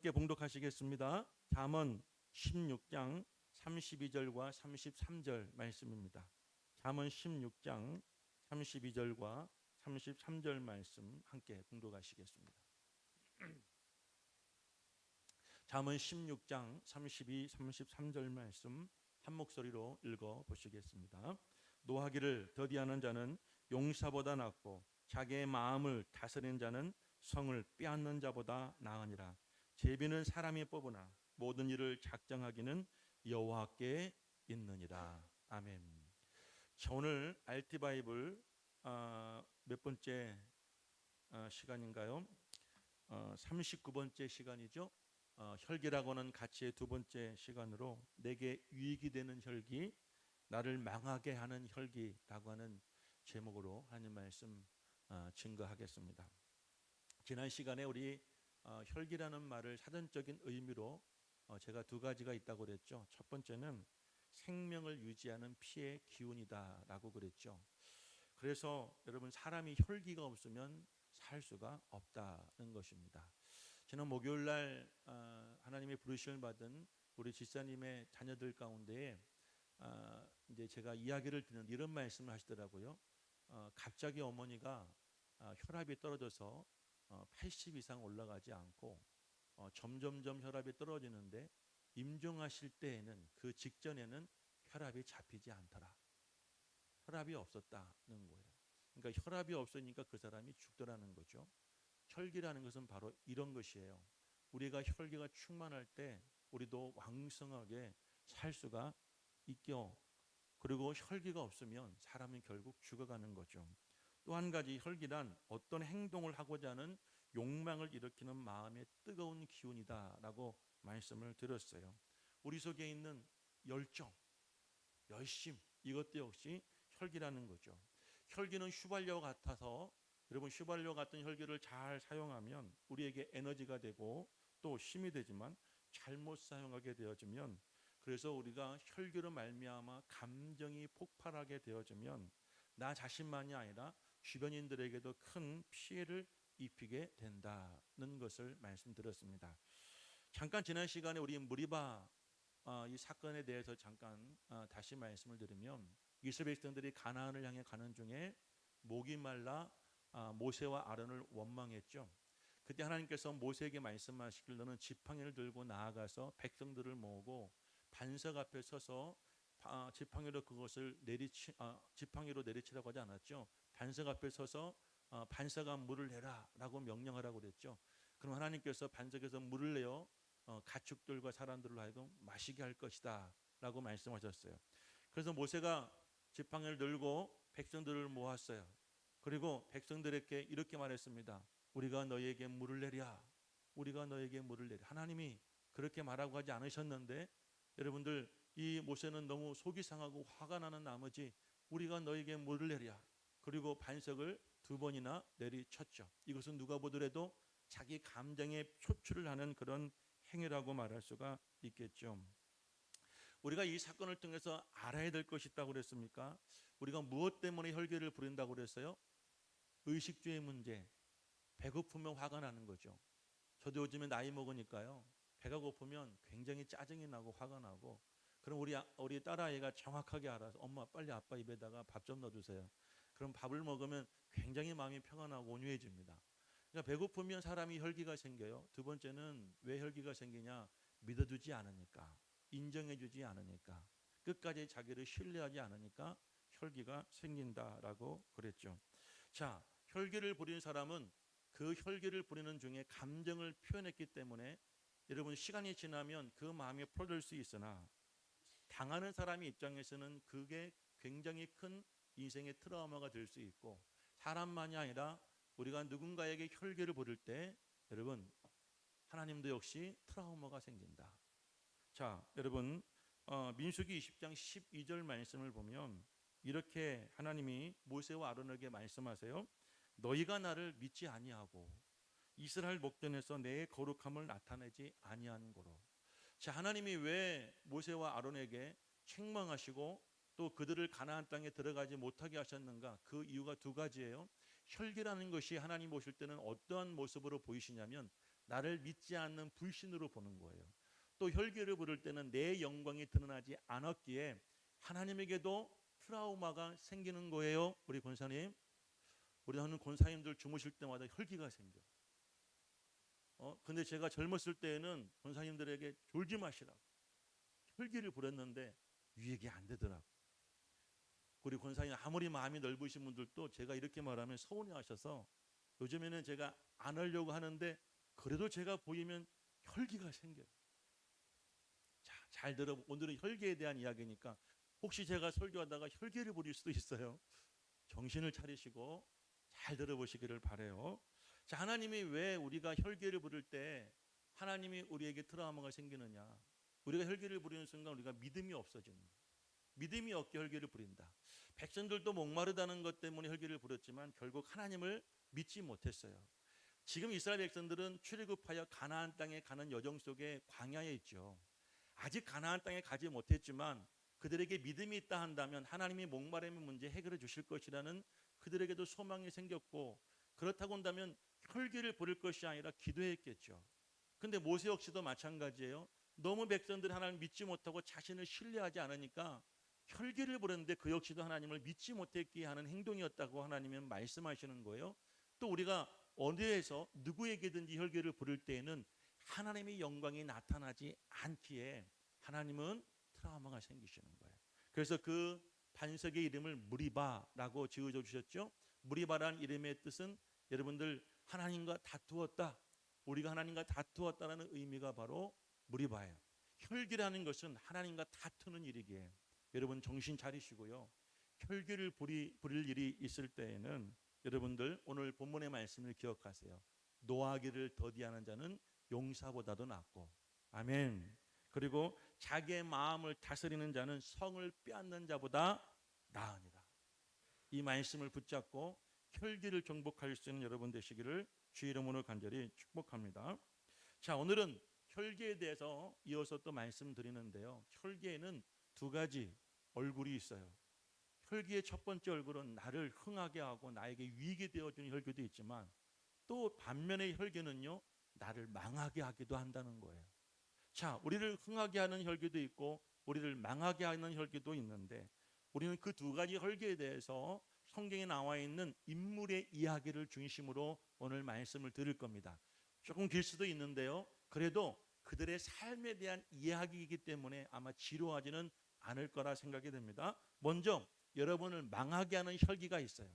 함께 봉독하시겠습니다. 잠언 16장 32절과 33절 말씀입니다. 잠언 16장 32절과 33절 말씀 함께 봉독하시겠습니다. 잠언 16장 32, 33절 말씀 한 목소리로 읽어 보시겠습니다. 노하기를 더디하는 자는 용사보다 낫고 자기의 마음을 다스리는 자는 성을 빼앗는 자보다 나으니라. 제비는 사람이 뽑으나 모든 일을 작정하기는 여호와께 있느니라. 아멘. 자, 오늘 RT 바이블 몇 번째 시간인가요? 39번째 시간이죠. 혈기라고 하는 가치의 두 번째 시간으로 내게 유익이 되는 혈기, 나를 망하게 하는 혈기라고 하는 제목으로 하나님 말씀 증거하겠습니다. 지난 시간에 우리 혈기라는 말을 사전적인 의미로 제가 두 가지가 있다고 그랬죠. 첫 번째는 생명을 유지하는 피의 기운이다라고 그랬죠. 그래서 여러분, 사람이 혈기가 없으면 살 수가 없다는 것입니다. 지난 목요일 날 하나님의 부르심을 받은 우리 집사님의 자녀들 가운데 이제 제가 이야기를 듣는 이런 말씀을 하시더라고요. 갑자기 어머니가 혈압이 떨어져서 80 이상 올라가지 않고 점점점 혈압이 떨어지는데 임종하실 때에는 그 직전에는 혈압이 잡히지 않더라. 혈압이 없었다는 거예요. 그러니까 혈압이 없으니까 그 사람이 죽더라는 거죠. 혈기라는 것은 바로 이런 것이에요. 우리가 혈기가 충만할 때 우리도 왕성하게 살 수가 있죠. 그리고 혈기가 없으면 사람은 결국 죽어가는 거죠. 또 한 가지, 혈기란 어떤 행동을 하고자 하는 욕망을 일으키는 마음의 뜨거운 기운이다라고 말씀을 드렸어요. 우리 속에 있는 열정, 열심, 이것도 역시 혈기라는 거죠. 혈기는 휘발유와 같아서 여러분, 휘발유 같은 혈기를 잘 사용하면 우리에게 에너지가 되고 또 힘이 되지만 잘못 사용하게 되어지면, 그래서 우리가 혈기로 말미암아 감정이 폭발하게 되어지면 나 자신만이 아니라 주변인들에게도 큰 피해를 입히게 된다는 것을 말씀드렸습니다. 잠깐 지난 시간에 우리 무리바 이 사건에 대해서 잠깐 다시 말씀을 드리면, 이스라엘 백성들이 가나안을 향해 가는 중에 목이 말라 모세와 아론을 원망했죠. 그때 하나님께서 모세에게 말씀하시길, 너는 지팡이를 들고 나아가서 백성들을 모으고 반석 앞에 서서 지팡이로 그것을 지팡이로 내리치라고 하지 않았죠. 반석 앞에 서서 반석아 물을 내라라고 명령하라고 그랬죠. 그럼 하나님께서 반석에서 물을 내어 가축들과 사람들로 하여금 마시게 할 것이다 라고 말씀하셨어요. 그래서 모세가 지팡이를 들고 백성들을 모았어요. 그리고 백성들에게 이렇게 말했습니다. 우리가 너희에게 물을 내랴. 우리가 너희에게 물을 내랴. 하나님이 그렇게 말하고 하지 않으셨는데, 여러분들, 이 모세는 너무 속이 상하고 화가 나는 나머지 우리가 너희에게 물을 내랴. 그리고 반석을 2번이나 내리쳤죠. 이것은 누가 보더라도 자기 감정에 표출을 하는 그런 행위라고 말할 수가 있겠죠. 우리가 이 사건을 통해서 알아야 될 것이 있다고 그랬습니까? 우리가 무엇 때문에 혈기를 부린다고 그랬어요? 의식주의 문제. 배고프면 화가 나는 거죠. 저도 요즘에 나이 먹으니까요, 배가 고프면 굉장히 짜증이 나고 화가 나고, 그럼 우리 딸아이가 정확하게 알아서, 엄마 빨리 아빠 입에다가 밥 좀 넣어주세요. 그럼 밥을 먹으면 굉장히 마음이 평안하고 온유해집니다. 그러니까 배고프면 사람이 혈기가 생겨요. 두 번째는 왜 혈기가 생기냐? 믿어주지 않으니까, 인정해주지 않으니까, 끝까지 자기를 신뢰하지 않으니까 혈기가 생긴다라고 그랬죠. 자, 혈기를 부리는 사람은 그 혈기를 부리는 중에 감정을 표현했기 때문에 여러분, 시간이 지나면 그 마음이 풀어질 수 있으나 당하는 사람의 입장에서는 그게 굉장히 큰 인생의 트라우마가 될 수 있고, 사람만이 아니라 우리가 누군가에게 혈기를 부릴 때 여러분, 하나님도 역시 트라우마가 생긴다. 자, 여러분, 민수기 20장 12절 말씀을 보면 이렇게 하나님이 모세와 아론에게 말씀하세요. 너희가 나를 믿지 아니하고 이스라엘 목전에서 내 거룩함을 나타내지 아니한 고로. 자, 하나님이 왜 모세와 아론에게 책망하시고 또 그들을 가나안 땅에 들어가지 못하게 하셨는가? 그 이유가 두 가지예요. 혈기라는 것이 하나님 보실 때는 어떠한 모습으로 보이시냐면 나를 믿지 않는 불신으로 보는 거예요. 또 혈기를 부를 때는 내 영광이 드러나지 않았기에 하나님에게도 트라우마가 생기는 거예요. 우리 권사님, 우리 하는 권사님들 주무실 때마다 혈기가 생겨. 근데 제가 젊었을 때에는 권사님들에게 졸지 마시라고 혈기를 부렸는데 유익이 안 되더라고. 우리 권사님 아무리 마음이 넓으신 분들도 제가 이렇게 말하면 서운해하셔서 요즘에는 제가 안 하려고 하는데 그래도 제가 보이면 혈기가 생겨요. 자, 잘 들어. 오늘은 혈기에 대한 이야기니까 혹시 제가 설교하다가 혈기를 부릴 수도 있어요. 정신을 차리시고 잘 들어보시기를 바라요. 자, 하나님이 왜 우리가 혈기를 부릴 때 하나님이 우리에게 트라우마가 생기느냐? 우리가 혈기를 부리는 순간 우리가 믿음이 없어지는 거예요. 믿음이 없게 혈기를 부린다. 백성들도 목마르다는 것 때문에 혈기를 부렸지만 결국 하나님을 믿지 못했어요. 지금 이스라엘 백성들은 출애굽하여 가나안 땅에 가는 여정 속에 광야에 있죠. 아직 가나안 땅에 가지 못했지만 그들에게 믿음이 있다 한다면 하나님이 목마름의 문제 해결해 주실 것이라는 그들에게도 소망이 생겼고, 그렇다고 한다면 혈기를 부릴 것이 아니라 기도했겠죠. 근데 모세 역시도 마찬가지예요. 너무 백성들이 하나님을 믿지 못하고 자신을 신뢰하지 않으니까 혈기를 부렸는데 그 역시도 하나님을 믿지 못했기에 하는 행동이었다고 하나님은 말씀하시는 거예요. 또 우리가 어디에서 누구에게든지 혈기를 부릴 때에는 하나님의 영광이 나타나지 않기에 하나님은 트라우마가 생기시는 거예요. 그래서 그 반석의 이름을 무리바라고 지어줘 주셨죠. 무리바라는 이름의 뜻은 여러분들 하나님과 다투었다, 우리가 하나님과 다투었다라는 의미가 바로 무리바예요. 혈기라는 것은 하나님과 다투는 일이기에 여러분 정신 차리시고요. 혈기를 부릴 일이 있을 때에는 여러분들 오늘 본문의 말씀을 기억하세요. 노하기를 더디하는 자는 용사보다도 낫고, 아멘. 그리고 자기의 마음을 다스리는 자는 성을 빼앗는 자보다 나으니라. 이 말씀을 붙잡고 혈기를 정복할 수 있는 여러분 되시기를 주 이름으로 간절히 축복합니다. 자, 오늘은 혈기에 대해서 이어서 또 말씀드리는데요. 혈기에는 두 가지 얼굴이 있어요. 혈기의 첫 번째 얼굴은 나를 흥하게 하고 나에게 유익이 되어주는 혈기도 있지만, 또 반면의 혈기는요, 나를 망하게 하기도 한다는 거예요. 자, 우리를 흥하게 하는 혈기도 있고 우리를 망하게 하는 혈기도 있는데, 우리는 그 두 가지 혈기에 대해서 성경에 나와 있는 인물의 이야기를 중심으로 오늘 말씀을 드릴 겁니다. 조금 길 수도 있는데요, 그래도 그들의 삶에 대한 이야기이기 때문에 아마 지루하지는 않을 거라 생각이 됩니다. 먼저 여러분을 망하게 하는 혈기가 있어요.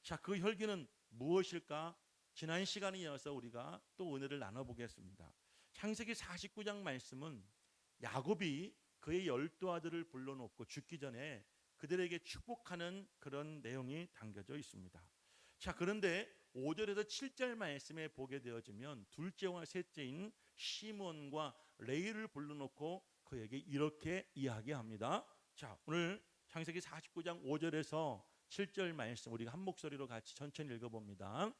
자, 그 혈기는 무엇일까? 지난 시간에 이어서 우리가 또 은혜를 나눠보겠습니다. 창세기 49장 말씀은 야곱이 그의 12아들을 불러놓고 죽기 전에 그들에게 축복하는 그런 내용이 담겨져 있습니다. 자, 그런데 5절에서 7절 말씀에 보게 되어지면 둘째와 셋째인 시몬과 레위를 불러놓고 그에게 이렇게 이야기합니다. 자, 오늘 창세기 49장 5절에서 7절 말씀 우리가 한 목소리로 같이 천천히 읽어봅니다.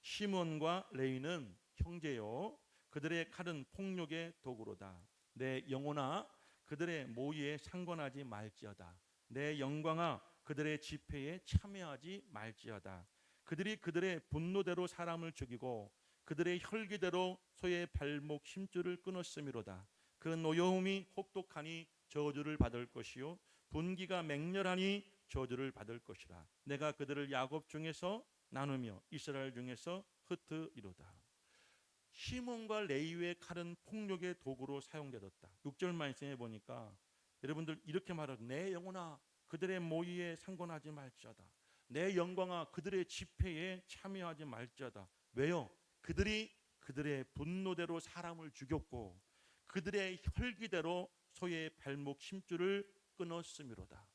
시몬과 레위는 형제요, 그들의 칼은 폭력의 도구로다. 내 영혼아, 그들의 모의에 상관하지 말지어다. 내 영광아, 그들의 집회에 참여하지 말지어다. 그들이 그들의 분노대로 사람을 죽이고 그들의 혈기대로 소의 발목 힘줄을 끊었음이로다. 그 노여움이 혹독하니 저주를 받을 것이요, 분기가 맹렬하니 저주를 받을 것이라. 내가 그들을 야곱 중에서 나누며 이스라엘 중에서 흩으리로다. 시몬과 레위의 칼은 폭력의 도구로 사용되었다. 6절 말씀에 보니까 여러분들 이렇게 말하죠. 내 영혼아, 그들의 모의에 상관하지 말지어다. 내 영광아, 그들의 집회에 참여하지 말지어다. 왜요? 그들이 그들의 분노대로 사람을 죽였고 그들의 혈기대로 소의 발목 힘줄을 끊었음이로다.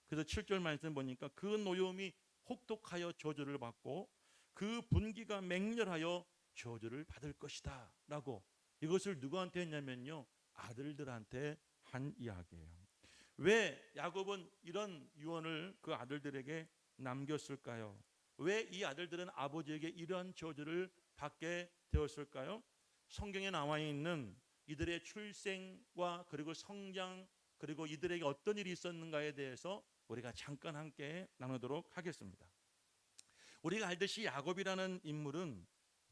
그래서 7절 말씀 보니까 그 노여움이 혹독하여 저주를 받고 그 분기가 맹렬하여 저주를 받을 것이다 라고, 이것을 누구한테 했냐면요, 아들들한테 한 이야기예요. 왜 야곱은 이런 유언을 그 아들들에게 남겼을까요? 왜 이 아들들은 아버지에게 이러한 저주를 받게 되었을까요? 성경에 나와 있는 이들의 출생과 그리고 성장, 그리고 이들에게 어떤 일이 있었는가에 대해서 우리가 잠깐 함께 나누도록 하겠습니다. 우리가 알듯이 야곱이라는 인물은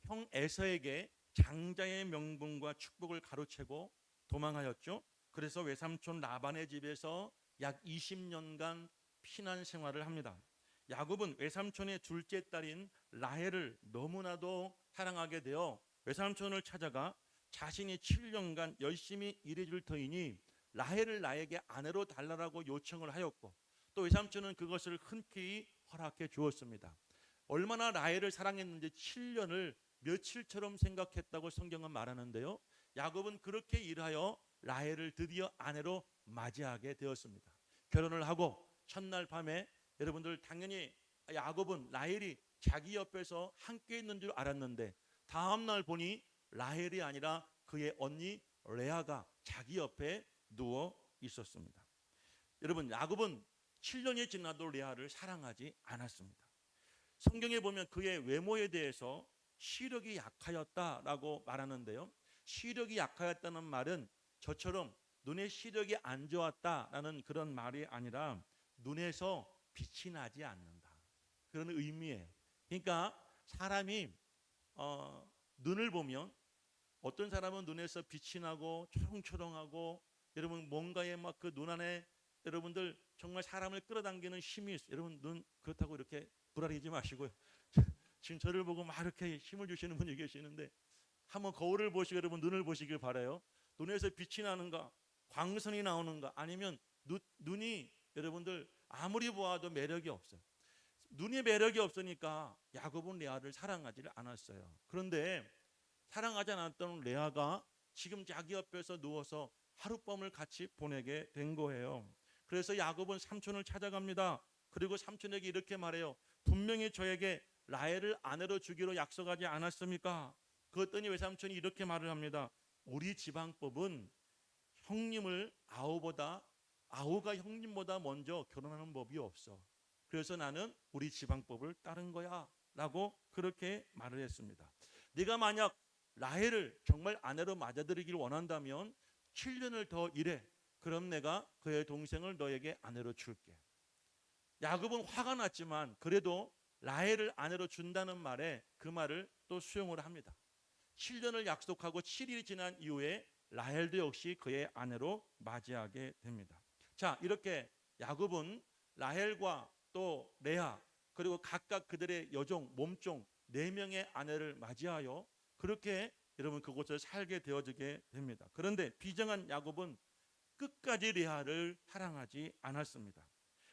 형 에서에게 장자의 명분과 축복을 가로채고 도망하였죠. 그래서 외삼촌 라반의 집에서 약 20년간 피난 생활을 합니다. 야곱은 외삼촌의 둘째 딸인 라헬을 너무나도 사랑하게 되어 외삼촌을 찾아가 자신이 7년간 열심히 일해줄 터이니 라헬을 나에게 아내로 달라고 요청을 하였고, 또 외삼촌은 그것을 흔쾌히 허락해 주었습니다. 얼마나 라헬을 사랑했는지 7년을 며칠처럼 생각했다고 성경은 말하는데요. 야곱은 그렇게 일하여 라헬을 드디어 아내로 맞이하게 되었습니다. 결혼을 하고 첫날 밤에 여러분들 당연히 야곱은 라헬이 자기 옆에서 함께 있는 줄 알았는데, 다음날 보니 라헬이 아니라 그의 언니 레아가 자기 옆에 누워 있었습니다. 여러분, 야곱은 7년이 지나도 레아를 사랑하지 않았습니다. 성경에 보면 그의 외모에 대해서 시력이 약하였다라고 말하는데요. 시력이 약하였다는 말은 저처럼 눈의 시력이 안 좋았다라는 그런 말이 아니라 눈에서 빛이 나지 않는다, 그런 의미예요. 그러니까 사람이 눈을 보면 어떤 사람은 눈에서 빛이 나고 초롱초롱하고, 여러분 뭔가에 막 그 눈 안에 여러분들 정말 사람을 끌어당기는 힘이 있어요. 여러분 눈 그렇다고 이렇게 불안해지지 마시고요. 지금 저를 보고 막 이렇게 힘을 주시는 분이 계시는데 한번 거울을 보시고 여러분 눈을 보시길 바라요. 눈에서 빛이 나는가, 광선이 나오는가, 아니면 눈이 여러분들 아무리 보아도 매력이 없어요. 눈이 매력이 없으니까 야곱은 레아를 사랑하지를 않았어요. 그런데 사랑하지 않았던 레아가 지금 자기 옆에서 누워서 하룻밤을 같이 보내게 된 거예요. 그래서 야곱은 삼촌을 찾아갑니다. 그리고 삼촌에게 이렇게 말해요. 분명히 저에게 라헬을 아내로 주기로 약속하지 않았습니까? 그랬더니 외삼촌이 이렇게 말을 합니다. 우리 지방법은 아우가 형님보다 먼저 결혼하는 법이 없어. 그래서 나는 우리 지방법을 따른 거야 라고 그렇게 말을 했습니다. 네가 만약 라헬을 정말 아내로 맞아들이기를 원한다면 7년을 더 일해. 그럼 내가 그의 동생을 너에게 아내로 줄게. 야곱은 화가 났지만 그래도 라헬을 아내로 준다는 말에 그 말을 또 수용을 합니다. 7년을 약속하고 7일이 지난 이후에 라헬도 역시 그의 아내로 맞이하게 됩니다. 자, 이렇게 야곱은 라헬과 또 레아 그리고 각각 그들의 여종, 몸종 4명의 아내를 맞이하여 그렇게 여러분 그곳을 살게 되어지게 됩니다. 그런데 비정한 야곱은 끝까지 레아를 사랑하지 않았습니다.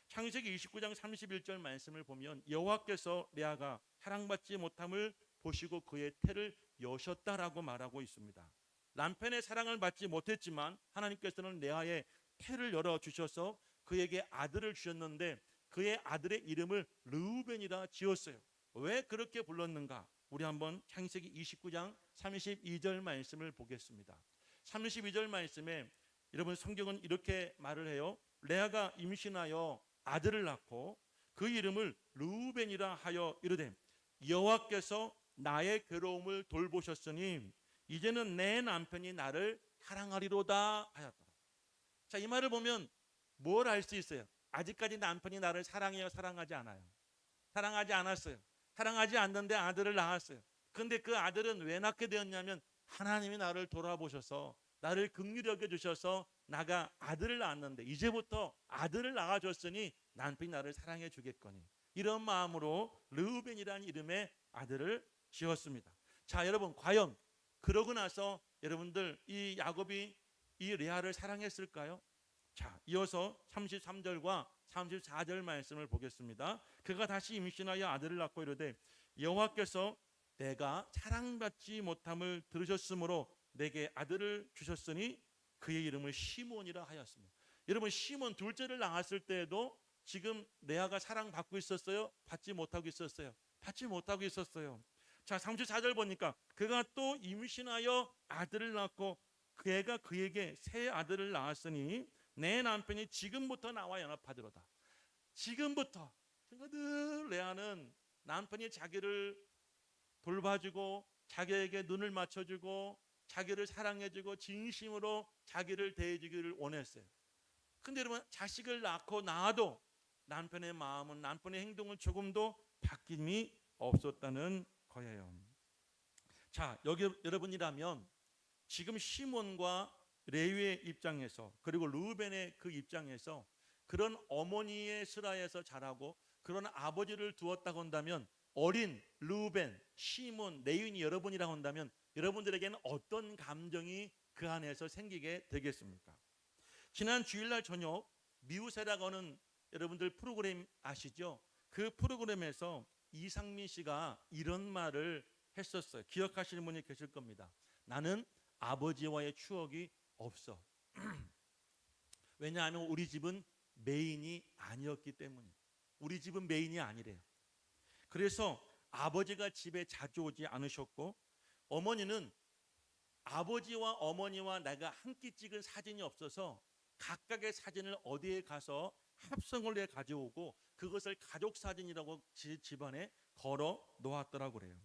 창세기 29장 31절 말씀을 보면 여호와께서 레아가 사랑받지 못함을 보시고 그의 태를 여셨다라고 말하고 있습니다. 남편의 사랑을 받지 못했지만 하나님께서는 레아의 태를 열어주셔서 그에게 아들을 주셨는데 그의 아들의 이름을 르우벤이라 지었어요. 왜 그렇게 불렀는가? 우리 한번 창세기 29장 32절 말씀을 보겠습니다. 32절 말씀에 여러분 성경은 이렇게 말을 해요. 레아가 임신하여 아들을 낳고 그 이름을 르우벤이라 하여 이르되 여호와께서 나의 괴로움을 돌보셨으니 이제는 내 남편이 나를 사랑하리로다 하였더라. 자, 이 말을 보면 뭘 알 수 있어요? 아직까지 남편이 나를 사랑해요, 사랑하지 않아요? 사랑하지 않았어요. 사랑하지 않는데 아들을 낳았어요. 근데 그 아들은 왜 낳게 되었냐면 하나님이 나를 돌아보셔서 나를 긍휼히 여겨주셔서 나가 아들을 낳았는데 이제부터 아들을 낳아줬으니 남편이 나를 사랑해 주겠거니, 이런 마음으로 르우벤이라는 이름의 아들을 지었습니다. 자, 여러분 과연 그러고 나서 여러분들 이 야곱이 이 레아를 사랑했을까요? 자, 이어서 33절과 34절 말씀을 보겠습니다. 그가 다시 임신하여 아들을 낳고 이르되 여호와께서 내가 사랑받지 못함을 들으셨으므로 내게 아들을 주셨으니 그의 이름을 시몬이라 하였습니다. 여러분 시몬 둘째를 낳았을 때에도 지금 레아가 사랑받고 있었어요? 받지 못하고 있었어요? 받지 못하고 있었어요. 자, 34절 보니까 그가 또 임신하여 아들을 낳고 그애가 그에게 새 아들을 낳았으니 내 남편이 지금부터 나와 연합하리로다. 지금부터 늘 레아는 남편이 자기를 돌봐주고 자기에게 눈을 맞춰주고 자기를 사랑해주고 진심으로 자기를 대해주기를 원했어요. 근데 여러분 자식을 낳아도 남편의 마음은, 남편의 행동은 조금도 바뀜이 없었다는 거예요. 자, 여기 여러분이라면 지금 시몬과 레위의 입장에서, 그리고 르우벤의 그 입장에서, 그런 어머니의 슬하에서 자라고 그런 아버지를 두었다고 한다면, 어린 르우벤, 시몬, 레위인이 여러분이라고 한다면 여러분들에게는 어떤 감정이 그 안에서 생기게 되겠습니까? 지난 주일날 저녁 미우새라고 하는 여러분들 프로그램 아시죠? 그 프로그램에서 이상민 씨가 이런 말을 했었어요. 기억하시는 분이 계실 겁니다. 나는 아버지와의 추억이 없어. 왜냐하면 우리 집은 메인이 아니었기 때문에. 우리 집은 메인이 아니래요. 그래서 아버지가 집에 자주 오지 않으셨고, 어머니는 아버지와 어머니와 내가 함께 찍은 사진이 없어서 각각의 사진을 어디에 가서 합성을 해 가져오고 그것을 가족 사진이라고 집안에 걸어 놓았더라고 그래요.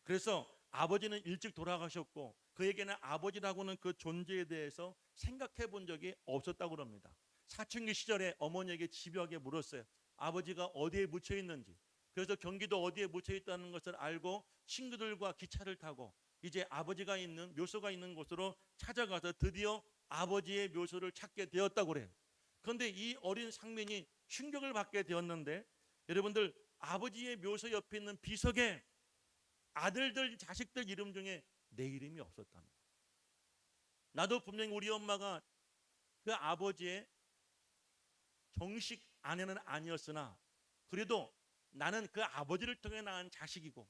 그래서 아버지는 일찍 돌아가셨고 그에게는 아버지라고는 그 존재에 대해서 생각해 본 적이 없었다고 합니다. 사춘기 시절에 어머니에게 집요하게 물었어요. 아버지가 어디에 묻혀 있는지. 그래서 경기도 어디에 묻혀 있다는 것을 알고 친구들과 기차를 타고 이제 아버지가 있는 묘소가 있는 곳으로 찾아가서 드디어 아버지의 묘소를 찾게 되었다고 그래요. 그런데 이 어린 상민이 충격을 받게 되었는데, 여러분들, 아버지의 묘소 옆에 있는 비석에 아들들 자식들 이름 중에 내 이름이 없었다는 거예요. 나도 분명히 우리 엄마가 그 아버지의 정식 아내는 아니었으나 그래도 나는 그 아버지를 통해 낳은 자식이고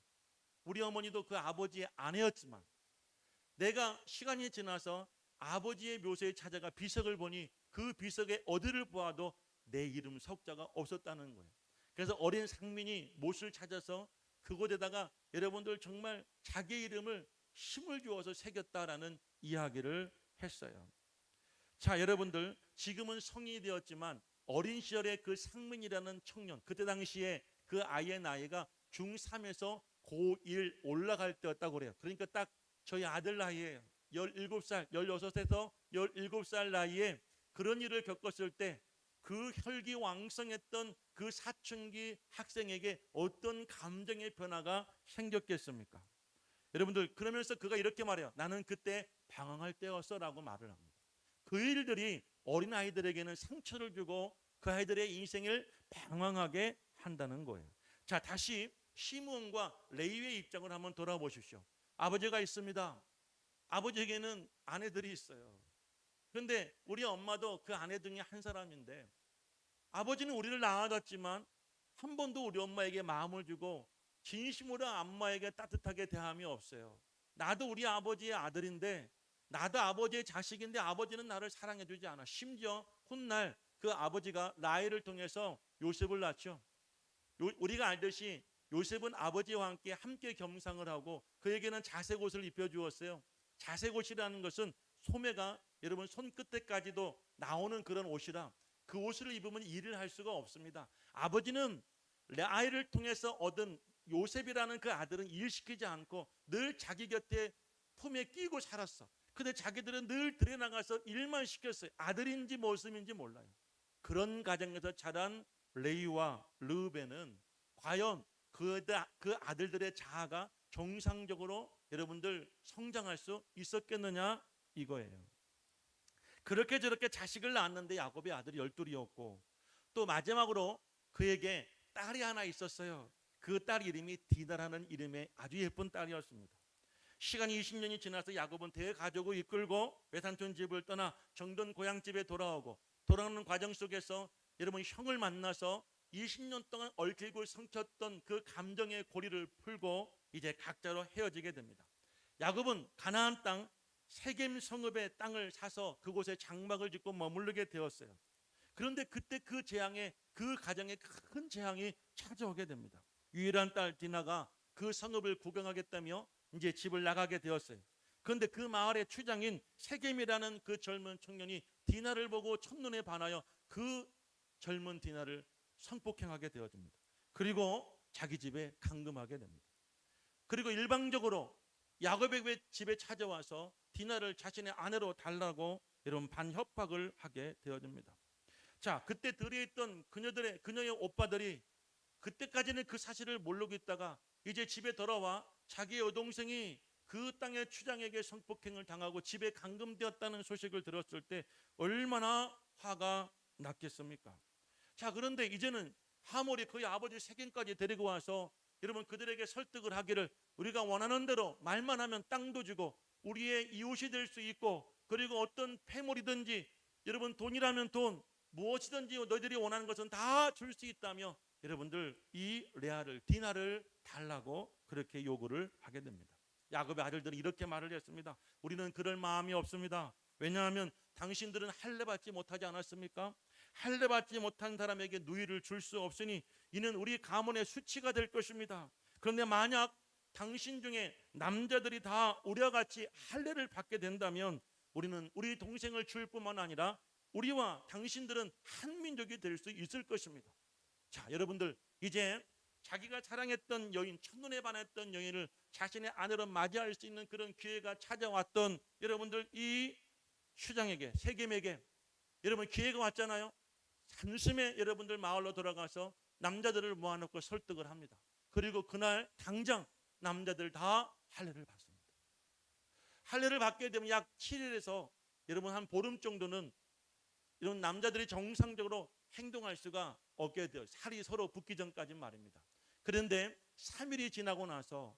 우리 어머니도 그 아버지의 아내였지만, 내가 시간이 지나서 아버지의 묘소에 찾아가 비석을 보니 그 비석에 어디를 보아도 내 이름 석자가 없었다는 거예요. 그래서 어린 상민이 못을 찾아서 그곳에다가 여러분들 정말 자기 이름을 힘을 주어서 새겼다라는 이야기를 했어요. 자, 여러분들, 지금은 성인이 되었지만 어린 시절에 그 상민이라는 청년, 그때 당시에 그 아이의 나이가 중3에서 고1 올라갈 때였다고 그래요. 그러니까 딱 저희 아들 나이에 17살, 16에서 17살 나이에 그런 일을 겪었을 때 그 혈기왕성했던 그 사춘기 학생에게 어떤 감정의 변화가 생겼겠습니까? 여러분들, 그러면서 그가 이렇게 말해요. 나는 그때 방황할 때였어 라고 말을 합니다. 그 일들이 어린아이들에게는 상처를 주고 그 아이들의 인생을 방황하게 한다는 거예요. 자, 다시 시므온과 레위의 입장을 한번 돌아보십시오. 아버지가 있습니다. 아버지에게는 아내들이 있어요. 그런데 우리 엄마도 그 아내 중에 한 사람인데, 아버지는 우리를 낳아줬지만 한 번도 우리 엄마에게 마음을 주고 진심으로 엄마에게 따뜻하게 대함이 없어요. 나도 우리 아버지의 아들인데, 나도 아버지의 자식인데 아버지는 나를 사랑해주지 않아. 심지어 훗날 그 아버지가 라헬을 통해서 요셉을 낳죠. 우리가 알듯이 요셉은 아버지와 함께 겸상을 하고 그에게는 자색 옷을 입혀주었어요. 자색 옷이라는 것은 소매가 여러분 손끝에까지도 나오는 그런 옷이라 그 옷을 입으면 일을 할 수가 없습니다. 아버지는 라헬을 통해서 얻은 요셉이라는 그 아들은 일시키지 않고 늘 자기 곁에 품에 끼고 살았어. 근데 자기들은 늘 들에 나가서 일만 시켰어요. 아들인지 모습인지 몰라요. 그런 가정에서 자란 레위와 르우벤은 과연 그 아들들의 자아가 정상적으로 여러분들 성장할 수 있었겠느냐 이거예요. 그렇게 저렇게 자식을 낳았는데 야곱의 아들이 12이었고 또 마지막으로 그에게 딸이 하나 있었어요. 그 딸 이름이 디나라는 이름의 아주 예쁜 딸이었습니다. 시간이 20년이 지나서 야곱은 대가족을 이끌고 외삼촌 집을 떠나 정든 고향집에 돌아오고, 돌아오는 과정 속에서 여러분 형을 만나서 20년 동안 얽히고 성켰던 그 감정의 고리를 풀고 이제 각자로 헤어지게 됩니다. 야곱은 가나안 땅 세겜 성읍의 땅을 사서 그곳에 장막을 짓고 머무르게 되었어요. 그런데 그때 그 재앙에, 그 가정에 큰 재앙이 찾아오게 됩니다. 유일한 딸 디나가 그 성읍을 구경하겠다며 이제 집을 나가게 되었어요. 그런데 그 마을의 추장인 세겜이라는 그 젊은 청년이 디나를 보고 첫눈에 반하여 그 젊은 디나를 성폭행하게 되어집니다. 그리고 자기 집에 감금하게 됩니다. 그리고 일방적으로 야곱의 집에 찾아와서 디나를 자신의 아내로 달라고 이런 반협박을 하게 되어집니다. 자, 그때 들에 있던 그녀의 오빠들이 그때까지는 그 사실을 모르고 있다가 이제 집에 돌아와 자기 여동생이 그 땅의 추장에게 성폭행을 당하고 집에 감금되었다는 소식을 들었을 때 얼마나 화가 났겠습니까? 자, 그런데 이제는 하몰이 그의 아버지 세겜까지 데리고 와서 여러분 그들에게 설득을 하기를, 우리가 원하는 대로 말만 하면 땅도 주고 우리의 이웃이 될 수 있고, 그리고 어떤 폐물이든지 여러분 돈이라면 돈, 무엇이든지 너희들이 원하는 것은 다 줄 수 있다며 여러분들 이 레아를, 디나를 달라고 그렇게 요구를 하게 됩니다. 야곱의 아들들은 이렇게 말을 했습니다. 우리는 그럴 마음이 없습니다. 왜냐하면 당신들은 할례 받지 못하지 않았습니까? 할례 받지 못한 사람에게 누이를 줄 수 없으니 이는 우리 가문의 수치가 될 것입니다. 그런데 만약 당신 중에 남자들이 다 우리와 같이 할례를 받게 된다면 우리는 우리 동생을 줄 뿐만 아니라 우리와 당신들은 한 민족이 될 수 있을 것입니다. 자, 여러분들, 이제 자기가 사랑했던 여인, 첫눈에 반했던 여인을 자신의 아내로 맞이할 수 있는 그런 기회가 찾아왔던 여러분들 이 슈장에게, 세겜에게 여러분 기회가 왔잖아요. 산숨에 여러분들 마을로 돌아가서 남자들을 모아놓고 설득을 합니다. 그리고 그날 당장 남자들 다 할례를 받습니다. 할례를 받게 되면 약 7일에서 여러분 한 보름 정도는 이런 남자들이 정상적으로 행동할 수가 없게 돼요. 살이 서로 붙기 전까지 말입니다. 그런데 3일이 지나고 나서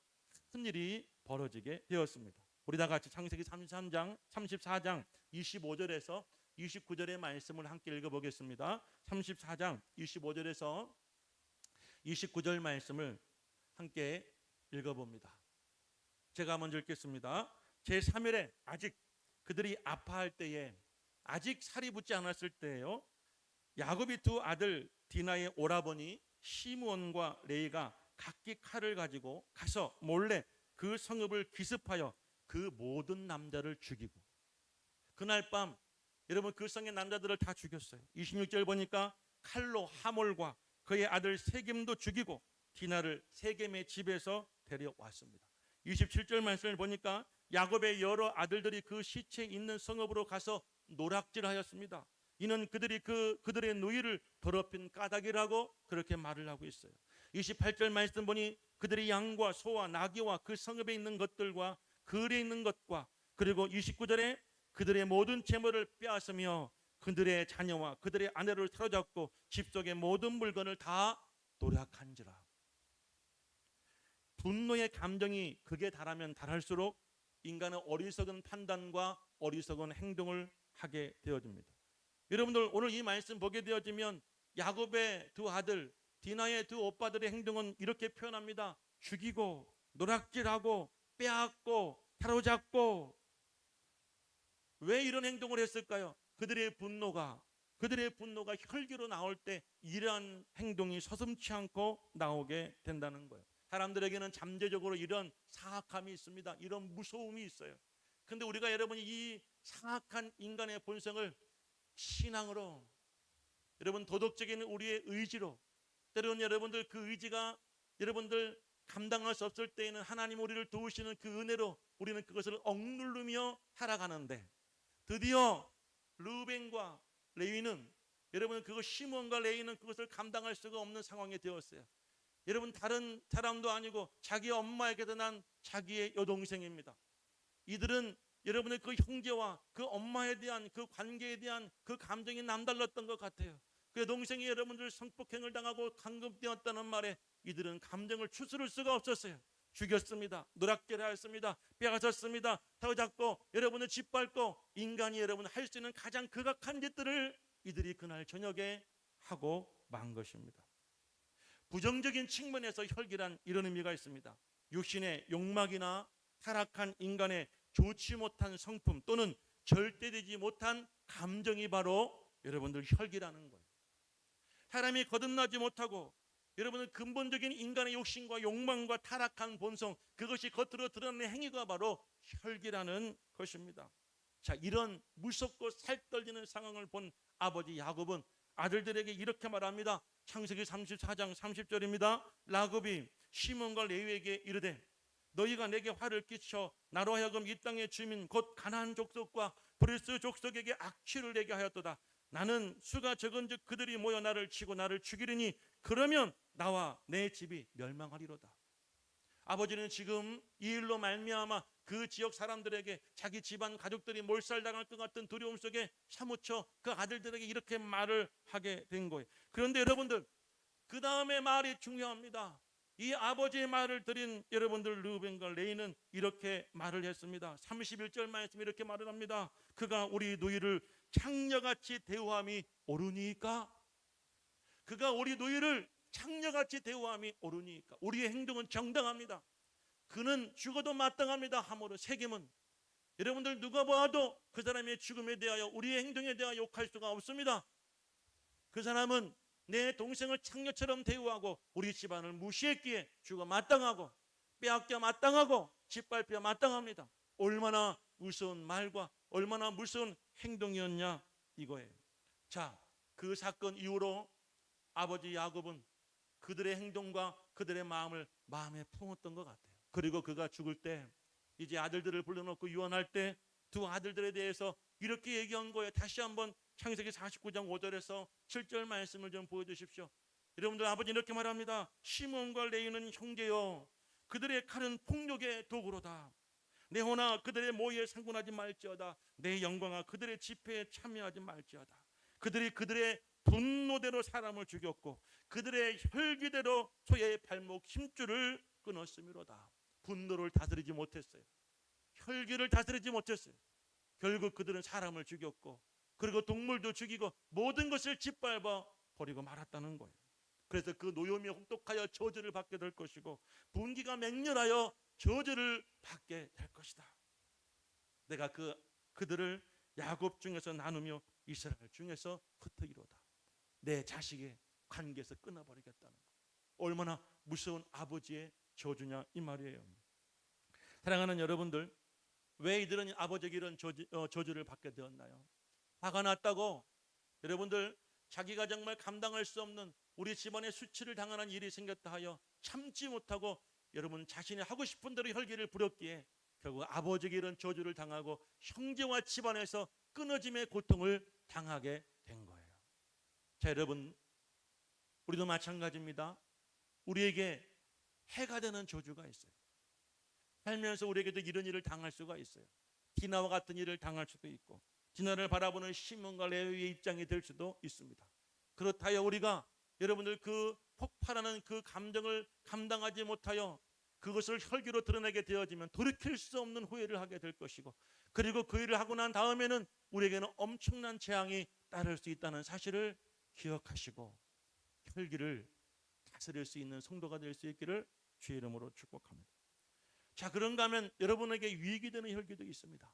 큰 일이 벌어지게 되었습니다. 우리 다 같이 창세기 33장, 34장 25절에서 29절의 말씀을 함께 읽어보겠습니다. 34장 25절에서 29절 말씀을 함께 읽어봅니다. 제가 먼저 읽겠습니다. 제3일에 아직 그들이 아파할 때에, 아직 살이 붙지 않았을 때예요. 야곱이 두 아들 디나의 오라버니 시므온과 레이가 각기 칼을 가지고 가서 몰래 그 성읍을 기습하여 그 모든 남자를 죽이고, 그날 밤 여러분 그 성의 남자들을 다 죽였어요. 26절 보니까 칼로 하몰과 그의 아들 세겜도 죽이고 디나를 세겜의 집에서 데려왔습니다. 27절 말씀을 보니까 야곱의 여러 아들들이 그 시체 있는 성읍으로 가서 노락질하였습니다. 이는 그들이 그들의 누이를 더럽힌 까닭이라고 그렇게 말을 하고 있어요. 28절 말씀 보니 그들이 양과 소와 나귀와 그 성읍에 있는 것들과 그을에 있는 것과, 그리고 29절에 그들의 모든 재물을 빼앗으며 그들의 자녀와 그들의 아내를 사로잡고 집 속의 모든 물건을 다 노략한지라. 분노의 감정이 극에 달하면 달할수록 인간은 어리석은 판단과 어리석은 행동을 하게 되어집니다. 여러분들 오늘 이 말씀 보게 되어지면 야곱의 두 아들 디나의 두 오빠들의 행동은 이렇게 표현합니다. 죽이고 노략질하고 빼앗고 사로잡고. 왜 이런 행동을 했을까요? 그들의 분노가 혈기로 나올 때 이러한 행동이 서슴지 않고 나오게 된다는 거예요. 사람들에게는 잠재적으로 이런 사악함이 있습니다. 이런 무서움이 있어요. 근데 우리가 여러분이 이 사악한 인간의 본성을 신앙으로, 여러분 도덕적인 우리의 의지로, 때로는 여러분들 그 의지가 여러분들 감당할 수 없을 때에는 하나님 우리를 도우시는 그 은혜로 우리는 그것을 억누르며 살아가는데, 드디어 르우벤과 레위는, 여러분 그거 시몬과 레위는 그것을 감당할 수가 없는 상황이 되었어요. 여러분 다른 사람도 아니고 자기 엄마에게도 난 자기의 여동생입니다. 이들은 여러분의 그 형제와 그 엄마에 대한 그 관계에 대한 그 감정이 남달랐던 것 같아요. 그 여동생이 여러분들 성폭행을 당하고 감금되었다는 말에 이들은 감정을 추스를 수가 없었어요. 죽였습니다. 노략질하였습니다. 빼앗았습니다. 사로잡고 여러분을 짓밟고, 인간이 여러분 할 수 있는 가장 극악한 짓들을 이들이 그날 저녁에 하고 만 것입니다. 부정적인 측면에서 혈기란 이런 의미가 있습니다. 육신의 욕망이나 타락한 인간의 좋지 못한 성품 또는 절대되지 못한 감정이 바로 여러분들 혈기라는 거예요. 사람이 거듭나지 못하고 여러분은 근본적인 인간의 욕심과 욕망과 타락한 본성, 그것이 겉으로 드러나는 행위가 바로 혈기라는 것입니다. 자, 이런 무섭고 살떨리는 상황을 본 아버지 야곱은 아들들에게 이렇게 말합니다. 창세기 34장 30절입니다. 야곱이 시몬과 레위에게 이르되 너희가 내게 화를 끼쳐 나로 하여금 이 땅의 주민 곧 가나안 족속과 브리스 족속에게 악취를 내게 하였도다. 나는 수가 적은즉 그들이 모여 나를 치고 나를 죽이리니 그러면 나와 내 집이 멸망하리로다. 아버지는 지금 이 일로 말미암아 그 지역 사람들에게 자기 집안 가족들이 몰살당할 것 같은 두려움 속에 사무쳐 그 아들들에게 이렇게 말을 하게 된 거예요. 그런데 여러분들, 그 다음에 말이 중요합니다. 이 아버지의 말을 들은 여러분들 르우벤과 레이는 이렇게 말을 했습니다. 31절 말씀 이렇게 말을 합니다. 그가 우리 누이를 창녀같이 대우함이 옳으니까, 그가 우리 누이를 창녀같이 대우함이 옳으니까. 우리의 행동은 정당합니다. 그는 죽어도 마땅합니다. 함으로 책임은 여러분들 누가 봐도 그 사람의 죽음에 대하여, 우리의 행동에 대하여 욕할 수가 없습니다. 그 사람은 내 동생을 창녀처럼 대우하고 우리 집안을 무시했기에 죽어 마땅하고 빼앗겨 마땅하고 짓밟혀 마땅합니다. 얼마나 무서운 말과 얼마나 무서운 행동이었냐 이거예요. 자, 그 사건 이후로 아버지 야곱은 그들의 행동과 그들의 마음을 마음에 품었던 것 같아요. 그리고 그가 죽을 때, 이제 아들들을 불러놓고 유언할 때 두 아들들에 대해서 이렇게 얘기한 거예요. 다시 한번 창세기 49장 5절에서 7절 말씀을 좀 보여주십시오. 여러분들, 아버지 이렇게 말합니다. 시몬과 레위는 형제요, 그들의 칼은 폭력의 도구로다. 내 호나 그들의 모의에 상관하지 말지어다. 내 영광아 그들의 집회에 참여하지 말지어다. 그들이 그들의 분노대로 사람을 죽였고 그들의 혈기대로 소의 발목 힘줄을 끊었음이로다. 분노를 다스리지 못했어요. 혈기를 다스리지 못했어요. 결국 그들은 사람을 죽였고 그리고 동물도 죽이고 모든 것을 짓밟아 버리고 말았다는 거예요. 그래서 그 노염이 혹독하여 저주를 받게 될 것이고 분기가 맹렬하여 저주를 받게 될 것이다. 내가 그들을 야곱 중에서 나누며 이스라엘 중에서 흩으리로다. 내 자식의 관계에서 끊어버리겠다는 거. 얼마나 무서운 아버지의 저주냐 이 말이에요. 사랑하는 여러분들, 왜 이들은 아버지에게 이런 저주를 받게 되었나요? 화가 났다고 여러분들, 자기가 정말 감당할 수 없는 우리 집안에 수치를 당하는 일이 생겼다 하여 참지 못하고 여러분 자신이 하고 싶은 대로 혈기를 부렸기에 결국 아버지에게 이런 저주를 당하고 형제와 집안에서 끊어짐의 고통을 당하게 된 거예요. 자, 여러분, 우리도 마찬가지입니다. 우리에게 해가 되는 저주가 있어요. 살면서 우리에게도 이런 일을 당할 수가 있어요. 디나와 같은 일을 당할 수도 있고 디나를 바라보는 시몬과 레위의 입장이 될 수도 있습니다. 그렇다여 우리가 여러분들 그 폭발하는 그 감정을 감당하지 못하여 그것을 혈기로 드러내게 되어지면 돌이킬 수 없는 후회를 하게 될 것이고, 그리고 그 일을 하고 난 다음에는 우리에게는 엄청난 재앙이 따를 수 있다는 사실을 기억하시고 혈기를 다스릴 수 있는 성도가 될 수 있기를 주의 이름으로 축복합니다. 자, 그런가 하면 여러분에게 유익이 되는 혈기도 있습니다.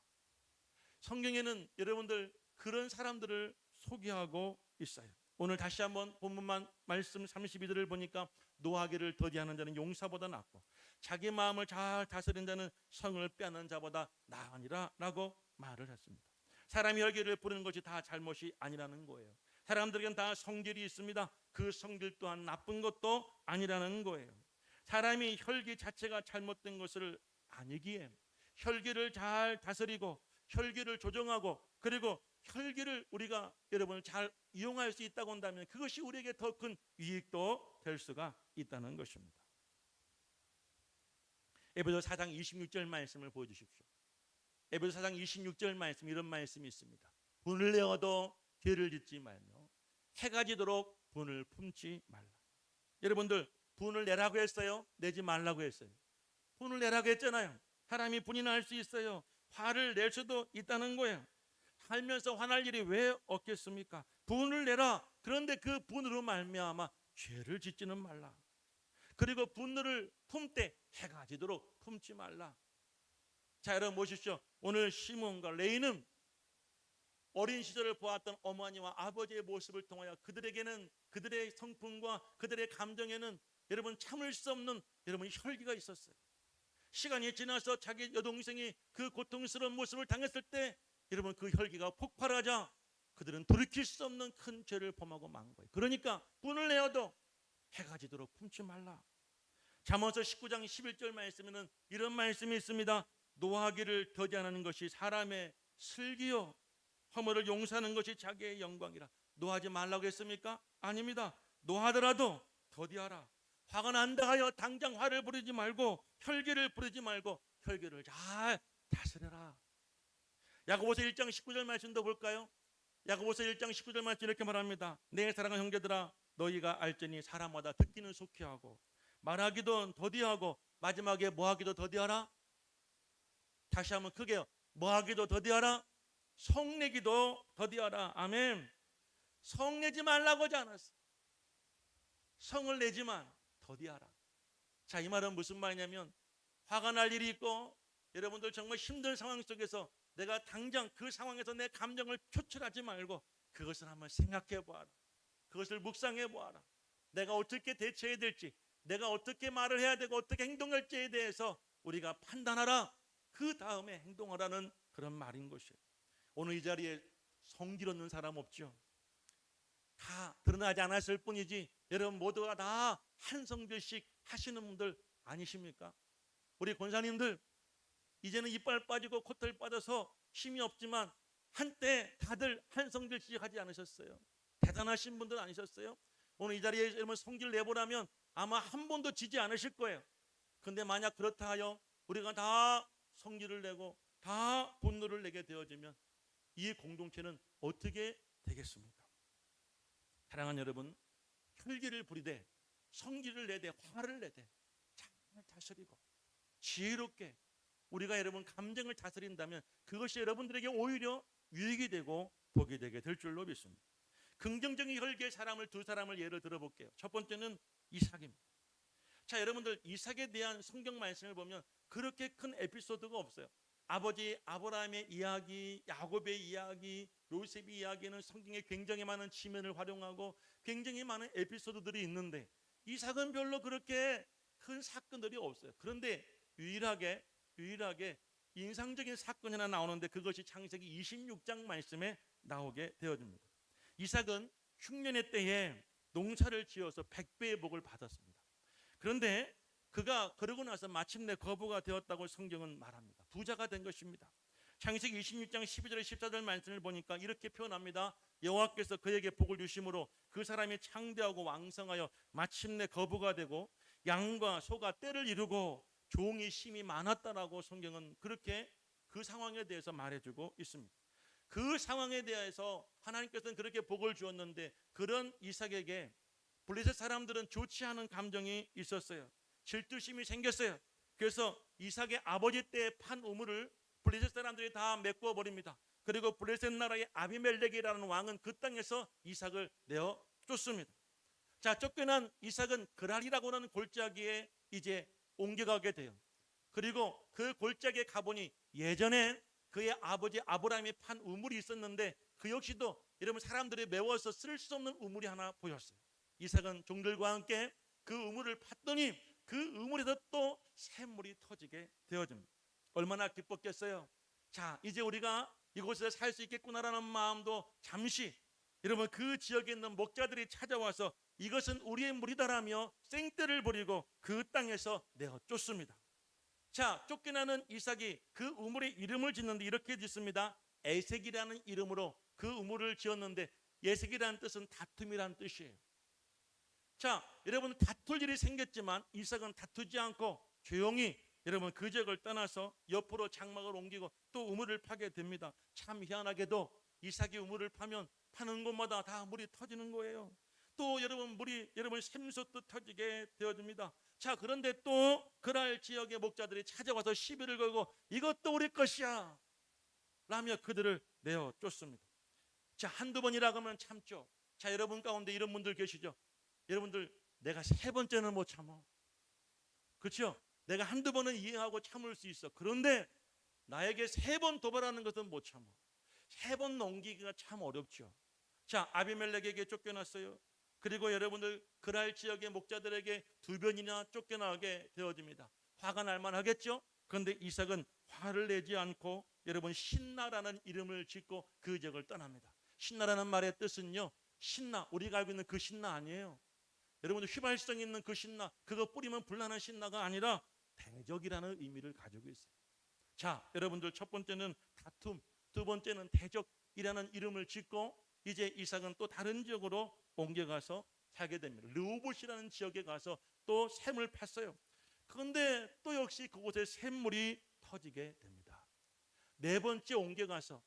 성경에는 여러분들 그런 사람들을 소개하고 있어요. 오늘 다시 한번 본문만 말씀 32절을 보니까 노하기를 더디하는 자는 용사보다 낫고 자기 마음을 잘 다스린 자는 성을 빼앗는 자보다 나으니라 라고 말을 했습니다. 사람이 혈기를 부리는 것이 다 잘못이 아니라는 거예요. 사람들에겐 다 성질이 있습니다. 그 성질 또한 나쁜 것도 아니라는 거예요. 사람이 혈기 자체가 잘못된 것을 아니기에 혈기를 잘 다스리고 혈기를 조정하고 그리고 혈기를 우리가 여러분 잘 이용할 수 있다고 한다면 그것이 우리에게 더 큰 유익도 될 수가 있다는 것입니다. 에베소 4장 26절 말씀을 보여주십시오. 에베소 4장 26절 말씀, 이런 말씀이 있습니다. 분을 내어도 죄를 짓지 말며 해가 지도록 분을 품지 말라. 여러분들, 분을 내라고 했어요? 내지 말라고 했어요? 분을 내라고 했잖아요. 사람이 분이 날 수 있어요. 화를 낼 수도 있다는 거예요. 살면서 화날 일이 왜 없겠습니까? 분을 내라. 그런데 그 분으로 말미암아 죄를 짓지는 말라. 그리고 분노를 품되 해가 지도록 품지 말라. 자, 여러분 보십시오. 오늘 시몬과 레위는 어린 시절을 보았던 어머니와 아버지의 모습을 통하여 그들에게는 그들의 성품과 그들의 감정에는 여러분 참을 수 없는 여러분 혈기가 있었어요. 시간이 지나서 자기 여동생이 그 고통스러운 모습을 당했을 때 여러분 그 혈기가 폭발하자 그들은 돌이킬 수 없는 큰 죄를 범하고 만 거예요. 그러니까 분을 내어도 해가 지도록 품지 말라. 잠언서 19장 11절 말씀에는 이런 말씀이 있습니다. 노하기를 더디하는 것이 사람의 슬기요 허물을 용서하는 것이 자기의 영광이라. 노하지 말라고 했습니까? 아닙니다. 노하더라도 더디하라. 화가 난다 하여 당장 화를 부리지 말고 혈기를 부리지 말고 혈기를 잘 다스려라. 야고보서 1장 19절 말씀도 볼까요? 야고보서 1장 19절 말씀 이렇게 말합니다. 내 사랑하는 형제들아, 너희가 알지니 사람마다 듣기는 속히 하고 말하기도 더디하고 마지막에 뭐하기도 더디하라. 다시 한번 크게요. 뭐하기도 더디하라. 성내기도 더디하라. 아멘. 성내지 말라고 하지 않았어. 성을 내지만 더디하라. 자, 이 말은 무슨 말이냐면 화가 날 일이 있고 여러분들 정말 힘든 상황 속에서 내가 당장 그 상황에서 내 감정을 표출하지 말고 그것을 한번 생각해 보아라. 그것을 묵상해 보아라. 내가 어떻게 대처해야 될지, 내가 어떻게 말을 해야 되고 어떻게 행동할지에 대해서 우리가 판단하라. 그 다음에 행동하라는 그런 말인 것이에요. 오늘 이 자리에 성질 없는 사람 없죠? 다 드러나지 않았을 뿐이지 여러분 모두가 다 한 성질씩 하시는 분들 아니십니까? 우리 권사님들 이제는 이빨 빠지고 코털 빠져서 힘이 없지만 한때 다들 한 성질씩 하지 않으셨어요? 대단하신 분들 아니셨어요? 오늘 이 자리에 여러분 성질 내보라면 아마 한 번도 지지 않으실 거예요. 근데 만약 그렇다 하여 우리가 다 성질을 내고 다 분노를 내게 되어지면 이 공동체는 어떻게 되겠습니까? 사랑하는 여러분, 혈기를 부리되 성질을 내되 화를 내되 잘 다스리고 지혜롭게 우리가 여러분 감정을 다스린다면 그것이 여러분들에게 오히려 유익이 되고 복이 되게 될 줄로 믿습니다. 긍정적인 혈기의 사람을 두 사람을 예를 들어볼게요. 첫 번째는 이삭입니다. 자, 여러분들 이삭에 대한 성경 말씀을 보면 그렇게 큰 에피소드가 없어요. 아버지 아브라함의 이야기, 야곱의 이야기, 요셉의 이야기는 성경에 굉장히 많은 지면을 활용하고 굉장히 많은 에피소드들이 있는데 이삭은 별로 그렇게 큰 사건들이 없어요. 그런데 유일하게 인상적인 사건이 하나 나오는데 그것이 창세기 26장 말씀에 나오게 되어집니다. 이삭은 흉년의 때에 농사를 지어서 100배의 복을 받았습니다. 그런데 그가 그러고 나서 마침내 거부가 되었다고 성경은 말합니다. 부자가 된 것입니다. 창세기 26장 12절 14절 말씀을 보니까 이렇게 표현합니다. 여호와께서 그에게 복을 주심으로 그 사람이 창대하고 왕성하여 마침내 거부가 되고 양과 소가 떼를 이루고 종이 심이 많았다라고 성경은 그렇게 그 상황에 대해서 말해주고 있습니다. 그 상황에 대해서 하나님께서는 그렇게 복을 주었는데 그런 이삭에게 블레셋 사람들은 좋지 않은 감정이 있었어요. 질투심이 생겼어요. 그래서 이삭의 아버지 때 판 우물을 블레셋 사람들이 다 메꿔 버립니다. 그리고 블레셋 나라의 아비멜렉이라는 왕은 그 땅에서 이삭을 내어 쫓습니다. 자, 쫓겨난 이삭은 그랄이라고 하는 골짜기에 이제 옮겨가게 돼요. 그리고 그 골짜기에 가보니 예전에 그의 아버지 아브라함이 판 우물이 있었는데 그 역시도 여러분 사람들이 메워서 쓸 수 없는 우물이 하나 보였어요. 이삭은 종들과 함께 그 우물을 팠더니 그 우물에서 또 샘물이 터지게 되어집니다. 얼마나 기뻤겠어요. 자, 이제 우리가 이곳에서 살 수 있겠구나라는 마음도 잠시 여러분 그 지역에 있는 목자들이 찾아와서 이것은 우리의 물이다라며 생떼를 부리고 그 땅에서 내어 쫓습니다. 자, 쫓겨나는 이삭이 그 우물의 이름을 짓는데 이렇게 짓습니다. 에색이라는 이름으로 그 우물을 지었는데 에색이라는 뜻은 다툼이라는 뜻이에요. 자, 여러분 다툴 일이 생겼지만 이삭은 다투지 않고 조용히 여러분 그 지역을 떠나서 옆으로 장막을 옮기고 또 우물을 파게 됩니다. 참 희한하게도 이삭이 우물을 파는 곳마다 다 물이 터지는 거예요. 또 여러분 물이 여러분 샘솟듯 터지게 되어집니다. 자, 그런데 또 그랄 지역의 목자들이 찾아와서 시비를 걸고 이것도 우리 것이야 라며 그들을 내어 쫓습니다. 자, 한두 번이라고 하면 참죠. 자, 여러분 가운데 이런 분들 계시죠? 여러분들 내가 세 번째는 못 참어. 그렇죠? 내가 한두 번은 이해하고 참을 수 있어. 그런데 나에게 세 번 도발하는 것은 못 참어. 세 번 넘기기가 참 어렵죠. 자, 아비멜렉에게 쫓겨났어요. 그리고 여러분들 그랄 지역의 목자들에게 두 번이나 쫓겨나게 되어집니다. 화가 날만 하겠죠? 그런데 이삭은 화를 내지 않고 여러분 신나라는 이름을 짓고 그 지역을 떠납니다. 신나라는 말의 뜻은요, 신나, 우리가 알고 있는 그 신나 아니에요. 여러분들 휘발성 있는 그 신나, 그거 뿌리면 불나는 신나가 아니라 대적이라는 의미를 가지고 있어요. 자, 여러분들 첫 번째는 다툼, 두 번째는 대적이라는 이름을 짓고 이제 이삭은 또 다른 지역으로 옮겨가서 살게 됩니다. 르호봇이라는 지역에 가서 또 샘을 팠어요. 그런데 또 역시 그곳에 샘물이 터지게 됩니다. 네 번째 옮겨가서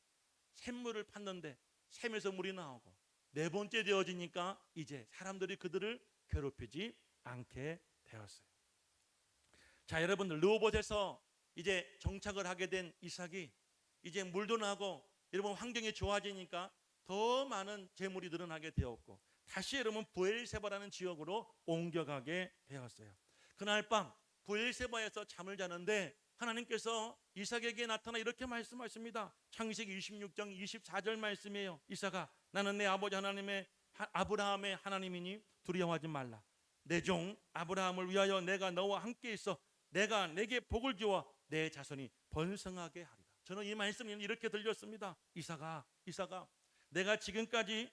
샘물을 팠는데 샘에서 물이 나오고, 네 번째 되어지니까 이제 사람들이 그들을 괴롭히지 않게 되었어요. 자, 여러분들, 르호봇에서 이제 정착을 하게 된 이삭이 이제 물도 나고 여러분 환경이 좋아지니까 더 많은 재물이 늘어나게 되었고, 다시 여러분 브엘세바라는 지역으로 옮겨가게 되었어요. 그날 밤 브엘세바에서 잠을 자는데 하나님께서 이삭에게 나타나 이렇게 말씀하십니다. 창세기 26장 24절 말씀이에요. 이삭아, 나는 내 아버지 하나님의 아브라함의 하나님이니 두려워하지 말라. 내 종 아브라함을 위하여 내가 너와 함께 있어 내가 내게 복을 주어 내 자손이 번성하게 하리라. 저는 이 말씀이 이렇게 들렸습니다. 이삭아, 내가 지금까지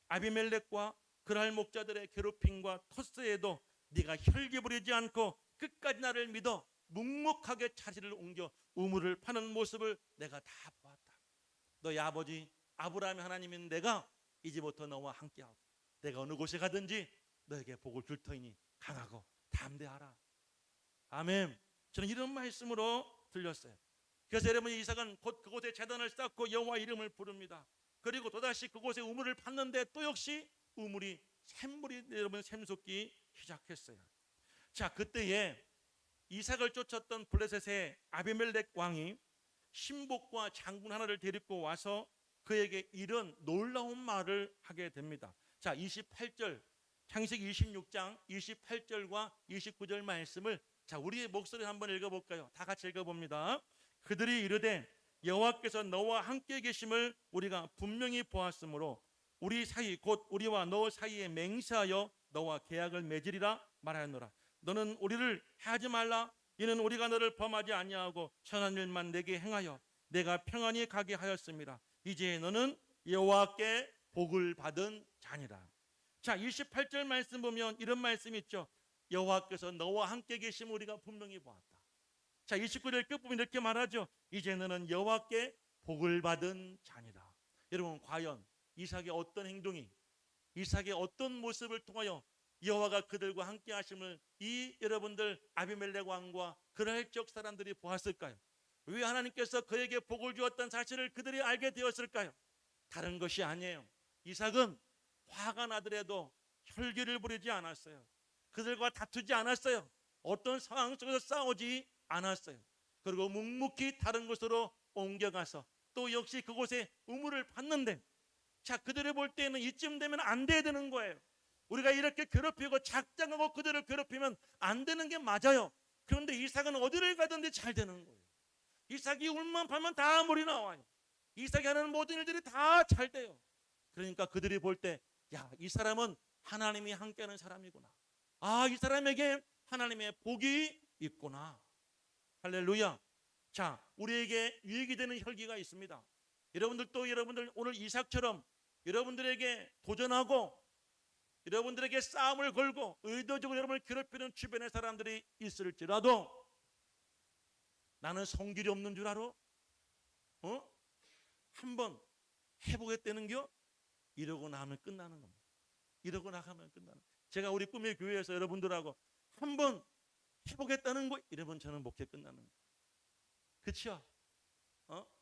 아비멜렉과 그랄 목자들의 괴롭힘과 토스에도 네가 혈기 부리지 않고 끝까지 나를 믿어 묵묵하게 자리를 옮겨 우물을 파는 모습을 내가 다 보았다. 너희 아버지 아브라함의 하나님인 내가 이제부터 너와 함께하고 내가 어느 곳에 가든지 너에게 복을 줄 터이니 강하고 담대하라. 아멘. 저는 이런 말씀으로 들렸어요. 그래서 여러분, 이삭은 곧 그곳에 제단을 쌓고 여호와 이름을 부릅니다. 그리고 또다시 그곳에 우물을 팠는데 또 역시 우물이 샘물이 여러분 샘솟기 시작했어요. 자, 그때에 이삭을 쫓았던 블레셋의 아비멜렉 왕이 신복과 장군 하나를 데리고 와서 그에게 이런 놀라운 말을 하게 됩니다. 자, 28절, 창세기 26장 28절과 29절 말씀을 자, 우리의 목소리를 한번 읽어볼까요? 다 같이 읽어봅니다. 그들이 이르되 여호와께서 너와 함께 계심을 우리가 분명히 보았으므로 우리 사이 곧 우리와 너 사이에 맹세하여 너와 계약을 맺으리라 말하였노라. 너는 우리를 해하지 말라. 이는 우리가 너를 범하지 아니하고 선한 일만 내게 행하여 내가 평안히 가게 하였습니다. 이제 너는 여호와께 복을 받은 자니라. 자, 28절 말씀 보면 이런 말씀이 있죠. 여호와께서 너와 함께 계심을 우리가 분명히 보았다. 자, 29절 끝부분 이렇게 말하죠. 이제 너는 여호와께 복을 받은 자니라. 여러분, 과연 이삭의 어떤 행동이, 이삭의 어떤 모습을 통하여 여호와가 그들과 함께 하심을 이 여러분들 아비멜렉 왕과 그랄 지역 사람들이 보았을까요? 왜 하나님께서 그에게 복을 주었던 사실을 그들이 알게 되었을까요? 다른 것이 아니에요. 이삭은 화가 나더라도 혈기를 부리지 않았어요. 그들과 다투지 않았어요. 어떤 상황 속에서 싸우지 않았어요. 그리고 묵묵히 다른 곳으로 옮겨가서 또 역시 그곳에 우물을 팠는데, 자, 그들을 볼 때는 이쯤 되면 안 돼야 되는 거예요. 우리가 이렇게 괴롭히고 작정하고 그들을 괴롭히면 안 되는 게 맞아요. 그런데 이삭은 어디를 가든지 잘 되는 거예요. 이삭이 울만 파면 다 물이 나와요. 이삭이 하는 모든 일들이 다 잘 돼요. 그러니까 그들이 볼 때, 야, 이 사람은 하나님이 함께하는 사람이구나. 아, 이 사람에게 하나님의 복이 있구나. 할렐루야. 자, 우리에게 유익이 되는 혈기가 있습니다. 여러분들도 여러분들 오늘 이삭처럼 여러분들에게 도전하고 여러분들에게 싸움을 걸고 의도적으로 여러분을 괴롭히는 주변의 사람들이 있을지라도 나는 성질이 없는 줄 알아? 한번 해보겠다는겨? 이러고 나면 끝나는 겁니다. 이러고 나가면 끝나는 거예요. 제가 우리 꿈의 교회에서 여러분들하고 한번 해보겠다는 거 이러면 저는 목회 끝나는 거예요. 그렇죠?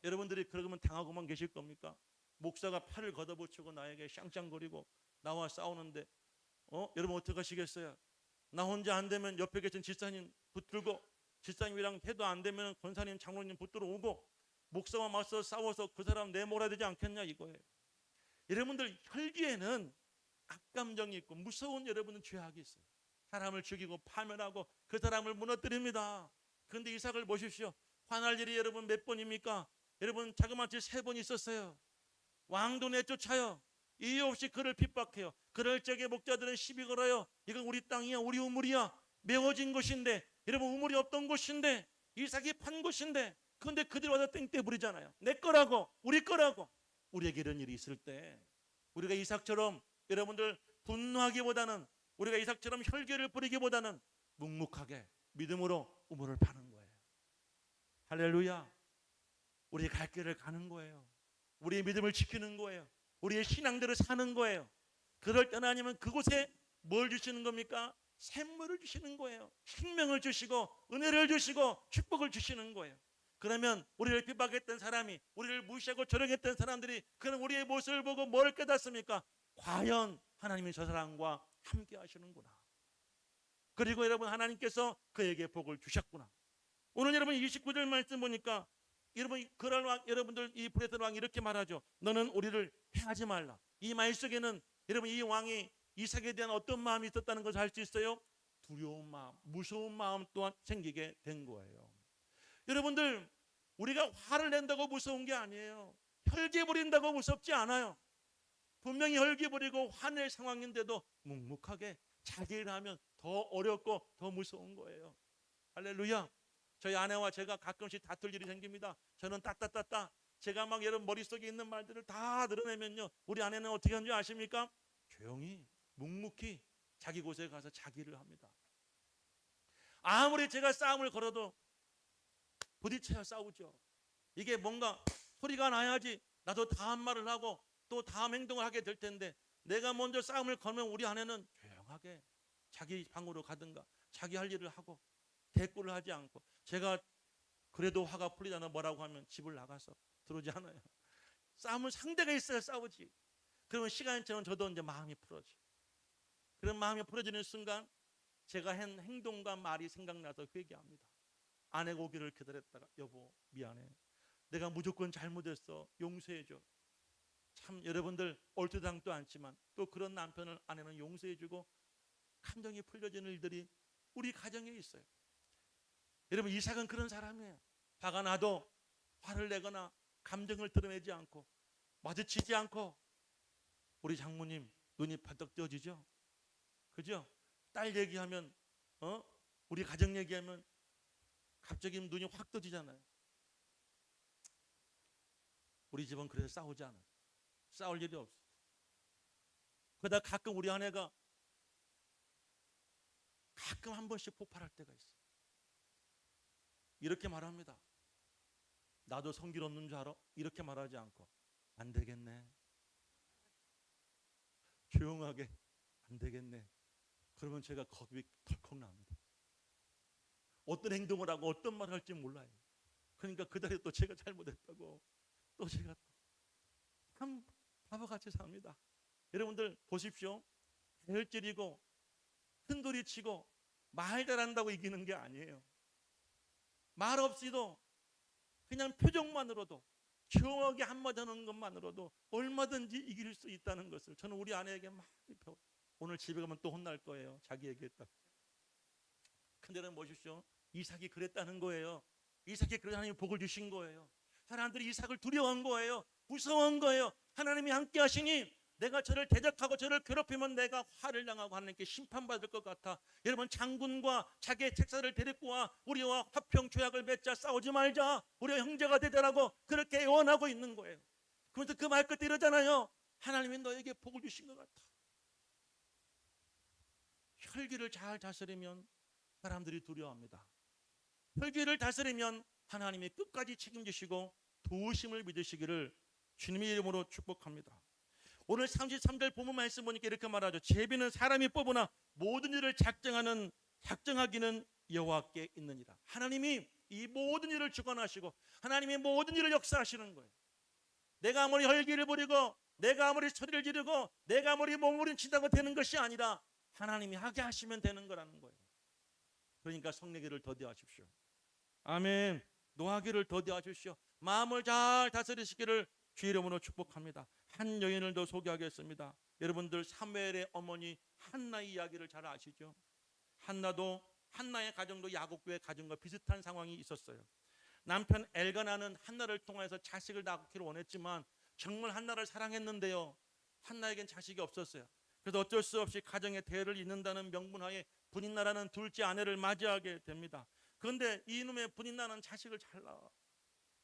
여러분들이 그러면 당하고만 계실 겁니까? 목사가 팔을 걷어붙이고 나에게 쌍쌍거리고 나와 싸우는데 여러분 어떻게 하시겠어요? 나 혼자 안 되면 옆에 계신 집사님 붙들고, 집사님이랑 해도 안 되면 권사님 장로님 붙들어 오고, 목사와 맞서 싸워서 그 사람 내몰아야 되지 않겠냐 이거예요. 여러분들 혈기에는 악감정이 있고 무서운 여러분은 죄악이 있어요. 사람을 죽이고 파멸하고 그 사람을 무너뜨립니다. 그런데 이삭을 보십시오. 화날 일이 여러분 몇 번입니까? 여러분 자그마치 3번 있었어요. 왕도 내쫓아요. 이유 없이 그를 핍박해요. 그럴 적에 목자들은 시비 걸어요. 이건 우리 땅이야, 우리 우물이야. 메워진 곳인데, 여러분 우물이 없던 곳인데, 이삭이 판 곳인데, 그런데 그들 와서 땡땡 부리잖아요. 내 거라고, 우리 거라고. 우리에게 이런 일이 있을 때 우리가 이삭처럼 여러분들 분노하기보다는, 우리가 이삭처럼 혈기를 부리기보다는 묵묵하게 믿음으로 우물을 파는 거예요. 할렐루야. 우리의 갈 길을 가는 거예요. 우리의 믿음을 지키는 거예요. 우리의 신앙대로 사는 거예요. 그럴 때는 아니면 그곳에 뭘 주시는 겁니까? 샘물을 주시는 거예요. 생명을 주시고 은혜를 주시고 축복을 주시는 거예요. 그러면 우리를 핍박했던 사람이, 우리를 무시하고 조롱했던 사람들이 그런 우리의 모습을 보고 뭘 깨닫습니까? 과연 하나님이 저 사람과 함께 하시는구나. 그리고 여러분, 하나님께서 그에게 복을 주셨구나. 오늘 여러분 29절 말씀 보니까 여러분, 그럴 왕, 여러분들 이 브레드 왕이 이렇게 말하죠. 너는 우리를 해하지 말라. 이 말 속에는 여러분, 이 왕이 이삭에 대한 어떤 마음이 있었다는 것을 알 수 있어요? 두려운 마음, 무서운 마음 또한 생기게 된 거예요. 여러분들, 우리가 화를 낸다고 무서운 게 아니에요. 혈기 부린다고 무섭지 않아요. 분명히 혈기 부리고 화낼 상황인데도 묵묵하게 자기 일 하면 더 어렵고 더 무서운 거예요. 할렐루야. 저희 아내와 제가 가끔씩 다툴 일이 생깁니다. 저는 따따따따 제가 막 여러분 머릿속에 있는 말들을 다 드러내면요, 우리 아내는 어떻게 하는지 아십니까? 조용히 묵묵히 자기 곳에 가서 자기 일을 합니다. 아무리 제가 싸움을 걸어도 부딪혀야 싸우죠. 이게 뭔가 소리가 나야지 나도 다음 말을 하고 또 다음 행동을 하게 될 텐데, 내가 먼저 싸움을 걸면 우리 아내는 조용하게 자기 방으로 가든가 자기 할 일을 하고 대꾸를 하지 않고, 제가 그래도 화가 풀리잖아 뭐라고 하면 집을 나가서 들어오지 않아요. 싸움은 상대가 있어야 싸우지. 그러면 시간이 지나면 저도 이제 마음이 풀어져. 그런 마음이 풀어지는 순간 제가 한 행동과 말이 생각나서 회개합니다. 아내가 오기를 기다렸다가 여보 미안해, 내가 무조건 잘못했어, 용서해줘. 참 여러분들 얼토당도 않지만 또 그런 남편을 아내는 용서해주고 감정이 풀려지는 일들이 우리 가정에 있어요. 여러분, 이삭은 그런 사람이에요. 화가 나도 화를 내거나 감정을 드러내지 않고 마주치지 않고. 우리 장모님 눈이 발떡 떠지죠? 그죠? 딸 얘기하면 우리 가정 얘기하면 갑자기 눈이 확 떠지잖아요. 우리 집은 그래서 싸우지 않아요. 싸울 일이 없어. 그러다 가끔 우리 아내가 가끔 한 번씩 폭발할 때가 있어. 이렇게 말합니다. 나도 성질 없는 줄 알아? 이렇게 말하지 않고 안 되겠네. 조용하게 안 되겠네. 그러면 제가 겁이 덜컥 납니다. 어떤 행동을 하고 어떤 말을 할지 몰라요. 그러니까 그다음에 또 제가 잘못했다고 또 제가 참 바보같이 삽니다. 여러분들 보십시오. 혈질이고 큰소리치고 말 잘한다고 이기는 게 아니에요. 말 없이도 그냥 표정만으로도 조용하게 한마디 하는 것만으로도 얼마든지 이길 수 있다는 것을 저는 우리 아내에게 많이 배워요. 오늘 집에 가면 또 혼날 거예요. 자기 얘기했다. 근데 여러분 보십시오. 이삭이 그랬다는 거예요. 이삭이 그래서 하나님이 복을 주신 거예요. 사람들이 이삭을 두려워한 거예요. 무서워한 거예요. 하나님이 함께 하시니 내가 저를 대적하고 저를 괴롭히면 내가 화를 당하고 하나님께 심판받을 것 같아. 여러분, 장군과 자기의 책사를 데리고 와 우리와 화평 조약을 맺자, 싸우지 말자, 우리가 형제가 되자라고 그렇게 애원하고 있는 거예요. 그런데 그 말 끝에 이러잖아요. 하나님이 너에게 복을 주신 것 같아. 혈기를 잘 다스리면 사람들이 두려워합니다. 혈기를 다스리면 하나님이 끝까지 책임지시고 도우심을 믿으시기를 주님의 이름으로 축복합니다. 오늘 33절 본문 말씀 보니까 이렇게 말하죠. 제비는 사람이 뽑으나 모든 일을 작정하기는 여호와께 있느니라. 하나님이 이 모든 일을 주관하시고 하나님이 모든 일을 역사하시는 거예요. 내가 아무리 혈기를 부리고 내가 아무리 소리를 지르고 내가 아무리 몸부림친다고 되는 것이 아니라 하나님이 하게 하시면 되는 거라는 거예요. 그러니까 성례기를 더디하십시오. 아멘. 노하기를 더디하십시오. 마음을 잘 다스리시기를 주의 이름으로 축복합니다. 한 여인을 더 소개하겠습니다. 여러분들 사무엘의 어머니 한나의 이야기를 잘 아시죠? 한나의 가정도 야곱의 가정과 비슷한 상황이 있었어요. 남편 엘가나는 한나를 통해서 자식을 낳기를 원했지만 정말 한나를 사랑했는데요, 한나에겐 자식이 없었어요. 그래서 어쩔 수 없이 가정의 대를 잇는다는 명분하에 분인나라는 둘째 아내를 맞이하게 됩니다. 그런데 이놈의 분인나는 자식을 잘 낳아.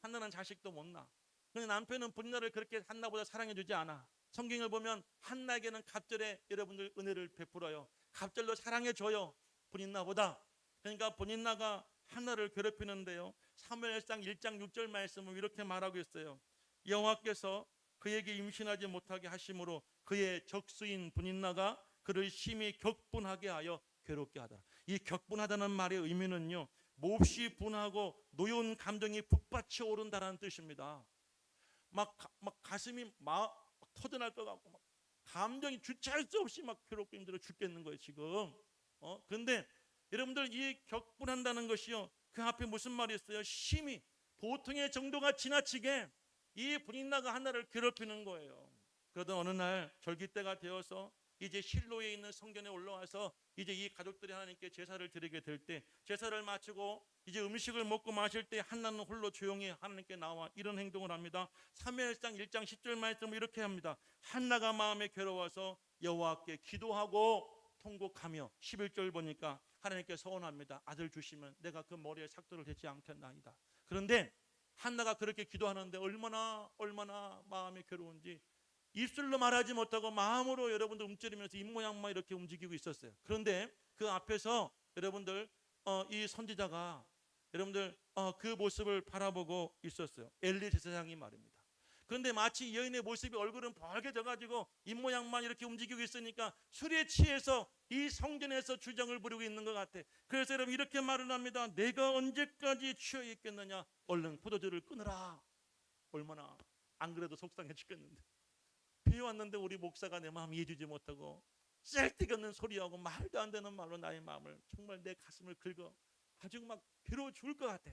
한나는 자식도 못 낳아. 그런데 남편은 분인나를 그렇게 한나보다 사랑해주지 않아. 성경을 보면 한나에게는 갑절에 여러분들 은혜를 베풀어요. 갑절로 사랑해줘요, 분인나보다. 그러니까 분인나가 한나를 괴롭히는데요, 사무엘상 1장 6절 말씀은 이렇게 말하고 있어요. 여호와께서 그에게 임신하지 못하게 하심으로 그의 적수인 분인나가 그를 심히 격분하게 하여 괴롭게 하더라. 이 격분하다는 말의 의미는요, 몹시 분하고 노여운 감정이 북받쳐 오른다라는 뜻입니다. 막 가슴이 막 터져날 것 같고 막 감정이 주체할 수 없이 막 괴롭고 힘들어 죽겠는 거예요 지금. 그런데 여러분들 이 격분한다는 것이요, 그 앞에 무슨 말이 있어요? 심히 보통의 정도가 지나치게 이 분인나가 한나를 괴롭히는 거예요. 그러던 어느 날 절기 때가 되어서 이제 실로에 있는 성전에 올라와서 이제 이 가족들이 하나님께 제사를 드리게 될 때, 제사를 마치고 이제 음식을 먹고 마실 때 한나는 홀로 조용히 하나님께 나와 이런 행동을 합니다. 사무엘상 1장 10절 말씀을 이렇게 합니다. 한나가 마음에 괴로워서 여호와께 기도하고 통곡하며, 11절 보니까 하나님께 서원합니다. 아들 주시면 내가 그 머리에 삭도를 대지 않겠나이다. 그런데 한나가 그렇게 기도하는데 얼마나 마음이 괴로운지 입술로 말하지 못하고 마음으로 여러분들 움츠리면서 입모양만 이렇게 움직이고 있었어요. 그런데 그 앞에서 여러분들 이 선지자가 여러분들 그 모습을 바라보고 있었어요. 엘리 제사장이 말입니다. 그런데 마치 이 여인의 모습이 얼굴은 벌게져가지고 입모양만 이렇게 움직이고 있으니까 술에 취해서 이 성전에서 주정을 부리고 있는 것 같아. 그래서 여러분 이렇게 말을 합니다. 내가 언제까지 취해 있겠느냐, 얼른 포도주를 끊으라. 얼마나 안 그래도 속상해 죽겠는데, 비왔는데 우리 목사가 내 마음 이해주지 못하고 쓸데없는 소리하고 말도 안 되는 말로 나의 마음을, 정말 내 가슴을 긁어 아주 막 괴로워 죽을 것 같아.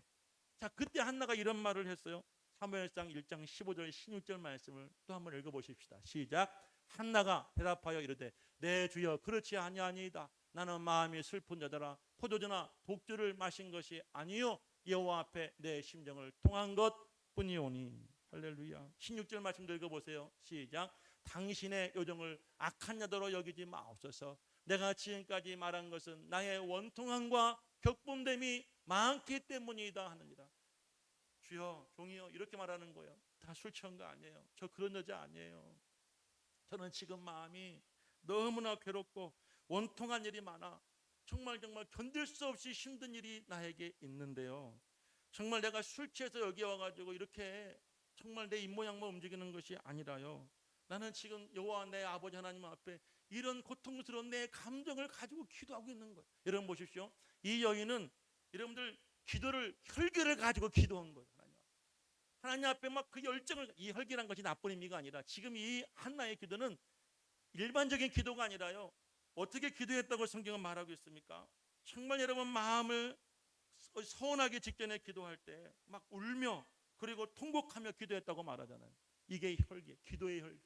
자, 그때 한나가 이런 말을 했어요. 사무엘상 1장 15절 16절 말씀을 또 한번 읽어보십시다. 시작. 한나가 대답하여 이르되 내 주여 그렇지 아니하니이다. 나는 마음이 슬픈 자더라. 포도주나 독주를 마신 것이 아니요 여호와 앞에 내 심정을 통한 것뿐이오니. 할렐루야. 16절 말씀도 읽어보세요. 시작. 당신의 요정을 악한 자도로 여기지 마옵소서. 내가 지금까지 말한 것은 나의 원통함과 격분됨이 많기 때문이다 하느니라. 주여 종이여, 이렇게 말하는 거예요. 다 술 취한 거 아니에요. 저 그런 여자 아니에요. 저는 지금 마음이 너무나 괴롭고 원통한 일이 많아 정말 견딜 수 없이 힘든 일이 나에게 있는데요, 정말 내가 술 취해서 여기 와가지고 이렇게 정말 내 입모양만 움직이는 것이 아니라요, 나는 지금 여호와 내 아버지 하나님 앞에 이런 고통스러운 내 감정을 가지고 기도하고 있는 거예요. 여러분 보십시오. 이 여인은 여러분들 기도를, 혈기를 가지고 기도한 거예요. 하나님 앞에 막 그 열정을, 이 혈기란 것이 나쁜 의미가 아니라 지금 이 한나의 기도는 일반적인 기도가 아니라요, 어떻게 기도했다고 성경은 말하고 있습니까? 정말 여러분 마음을 서운하기 직전에 기도할 때 막 울며 그리고 통곡하며 기도했다고 말하잖아요. 이게 혈기, 기도의 혈기.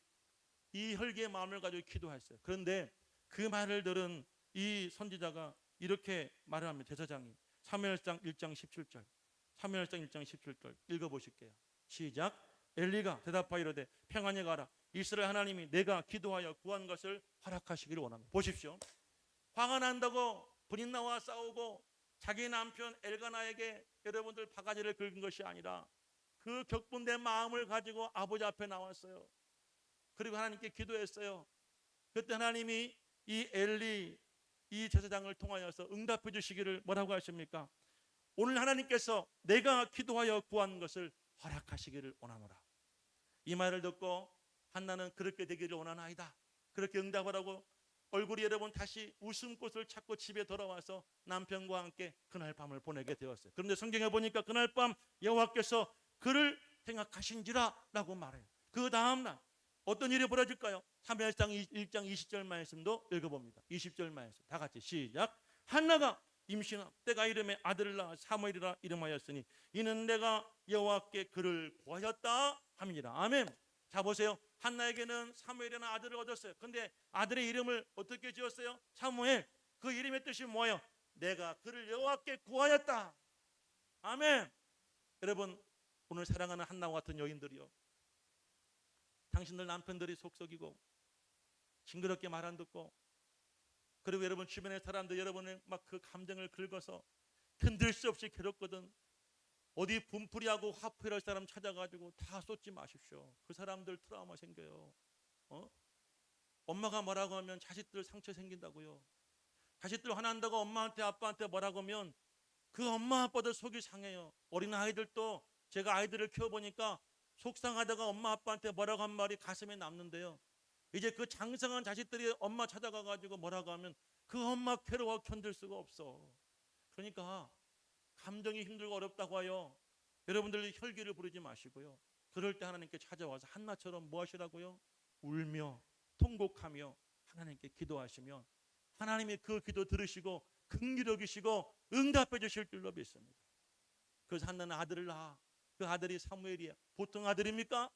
이 혈기의 마음을 가지고 기도했어요. 그런데 그 말을 들은 이 선지자가 이렇게 말을 합니다. 제사장이 사무엘상 1장 17절, 사무엘상 1장 17절 읽어보실게요. 시작. 엘리가 대답하여 이르되 평안히 가라. 이스라엘 하나님이 내가 기도하여 구한 것을 허락하시기를 원합니다. 보십시오. 화가 난다고 분인나와 싸우고 자기 남편 엘가나에게 여러분들 바가지를 긁은 것이 아니라 그 격분된 마음을 가지고 아버지 앞에 나왔어요. 그리고 하나님께 기도했어요. 그때 하나님이 이 엘리, 이 제사장을 통하여서 응답해 주시기를 뭐라고 하십니까? 오늘 하나님께서 내가 기도하여 구한 것을 허락하시기를 원하노라. 이 말을 듣고 한나는 그렇게 되기를 원하나이다, 그렇게 응답을 하고 얼굴이 여러분 다시 웃음꽃을 찾고 집에 돌아와서 남편과 함께 그날 밤을 보내게 되었어요. 그런데 성경에 보니까 그날 밤 여호와께서 그를 생각하신지라 라고 말해요. 그 다음날 어떤 일이 벌어질까요? 사무엘상 1장 20절 말씀도 읽어봅니다. 20절 말씀 다 같이 시작. 한나가 임신하 때가 이름에 아들을 낳아 사무엘이라 이름하였으니 이는 내가 여호와께 그를 구하였다 함이니라. 아멘. 자 보세요. 한나에게는 사무엘이라는 아들을 얻었어요. 근데 아들의 이름을 어떻게 지었어요? 사무엘. 그 이름의 뜻이 뭐예요? 내가 그를 여호와께 구하였다. 아멘. 여러분 오늘 사랑하는 한나와 같은 여인들이요, 당신들 남편들이 속썩이고 징그럽게 말 안 듣고, 그리고 여러분 주변의 사람들 여러분의 막 그 감정을 긁어서 견딜 수 없이 괴롭거든. 어디 분풀이하고 화풀이할 사람 찾아가지고 다 쏟지 마십시오. 그 사람들 트라우마 생겨요. 엄마가 뭐라고 하면 자식들 상처 생긴다고요. 자식들 화난다고 엄마한테 아빠한테 뭐라고 하면 그 엄마 아빠들 속이 상해요. 어린 아이들도 제가 아이들을 키워보니까 속상하다가 엄마 아빠한테 뭐라고 한 말이 가슴에 남는데요, 이제 그 장성한 자식들이 엄마 찾아가가지고 뭐라고 하면 그 엄마 괴로워 견딜 수가 없어. 그러니까 감정이 힘들고 어렵다고 하여 여러분들 혈기를 부리지 마시고요. 그럴 때 하나님께 찾아와서 한나처럼 뭐 하시라고요? 울며 통곡하며 하나님께 기도하시면 하나님이 그 기도 들으시고 긍휼히 여기시고 응답해 주실 줄로 믿습니다. 그래서 한나는 아들을 낳아. 그 아들이 사무엘이야. 보통 아들입니까?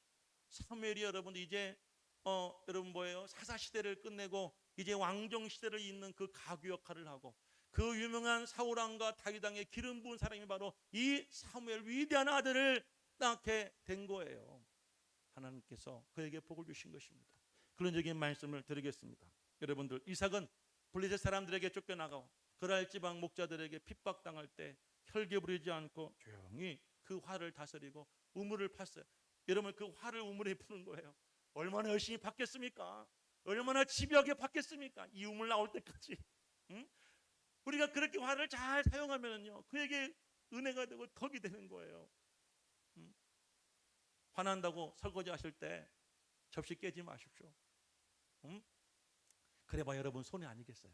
사무엘이 여러분 이제 여러분 뭐예요? 사사시대를 끝내고 이제 왕정시대를 잇는 그 가교 역할을 하고 그 유명한 사울왕과 다윗왕의 기름 부은 사람이 바로 이 사무엘 위대한 아들을 낳게 된 거예요. 하나님께서 그에게 복을 주신 것입니다. 그런 적인 말씀을 드리겠습니다. 여러분들 이삭은 블레셋 사람들에게 쫓겨나가고 그랄 지방 목자들에게 핍박당할 때 혈기 부리지 않고 조용히 그 화를 다스리고 우물을 팠어요. 여러분 그 화를 우물에 푸는 거예요. 얼마나 열심히 팠겠습니까? 얼마나 집요하게 팠겠습니까? 이 우물 나올 때까지. 응? 우리가 그렇게 화를 잘 사용하면요 그에게 은혜가 되고 덕이 되는 거예요. 응? 화난다고 설거지 하실 때 접시 깨지 마십시오. 응? 그래봐 여러분 손해 아니겠어요?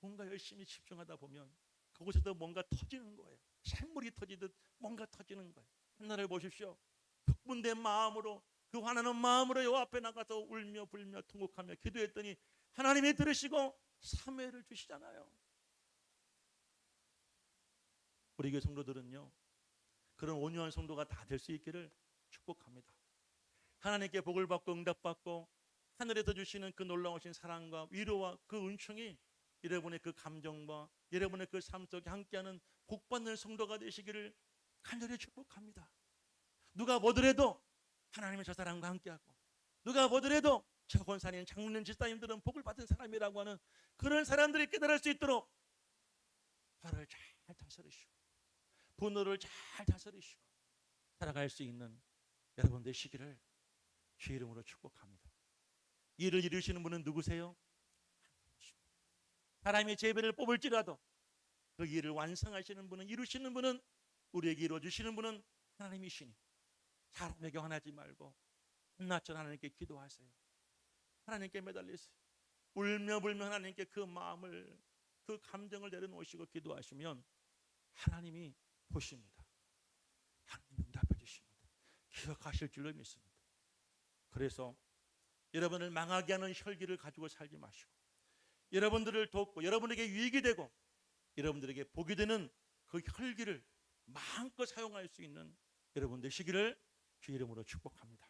뭔가 열심히 집중하다 보면 그곳에도 뭔가 터지는 거예요. 샘물이 터지듯 뭔가 터지는 거예요. 한나를 보십시오. 흥분된 마음으로 그 화나는 마음으로 여호와 앞에 나가서 울며 불며 통곡하며 기도했더니 하나님이 들으시고 사무엘을 주시잖아요. 우리 교회 성도들은요 그런 온유한 성도가 다 될 수 있기를 축복합니다. 하나님께 복을 받고 응답받고 하늘에서 주시는 그 놀라우신 사랑과 위로와 그 은총이 여러분의 그 감정과 여러분의 그 삶 속에 함께하는 복받는 성도가 되시기를 간절히 축복합니다. 누가 뭐더라도 하나님의 저 사람과 함께하고 누가 뭐더라도 저 권사님, 장로님, 집사님들은 복을 받은 사람이라고 하는 그런 사람들이 깨달을 수 있도록 화를 잘 다스리시고 분노를 잘 다스리시고 살아갈 수 있는 여러분 되시기를 주의 이름으로 축복합니다. 이를 이루시는 분은 누구세요? 사람이 제비를 뽑을지라도 그 일을 완성하시는 분은 이루시는 분은 우리에게 이루어주시는 분은 하나님이시니 사람에게 화나지 말고 한나처럼 하나님께 기도하세요. 하나님께 매달리세요. 울며 불며 하나님께 그 마음을 그 감정을 내려놓으시고 기도하시면 하나님이 보십니다. 하나님이 응답해 주십니다. 기억하실 줄로 믿습니다. 그래서 여러분을 망하게 하는 혈기를 가지고 살지 마시고 여러분들을 돕고 여러분에게 유익이 되고 여러분들에게 복이 되는 그 혈기를 마음껏 사용할 수 있는 여러분 되시기를 주의 이름으로 축복합니다.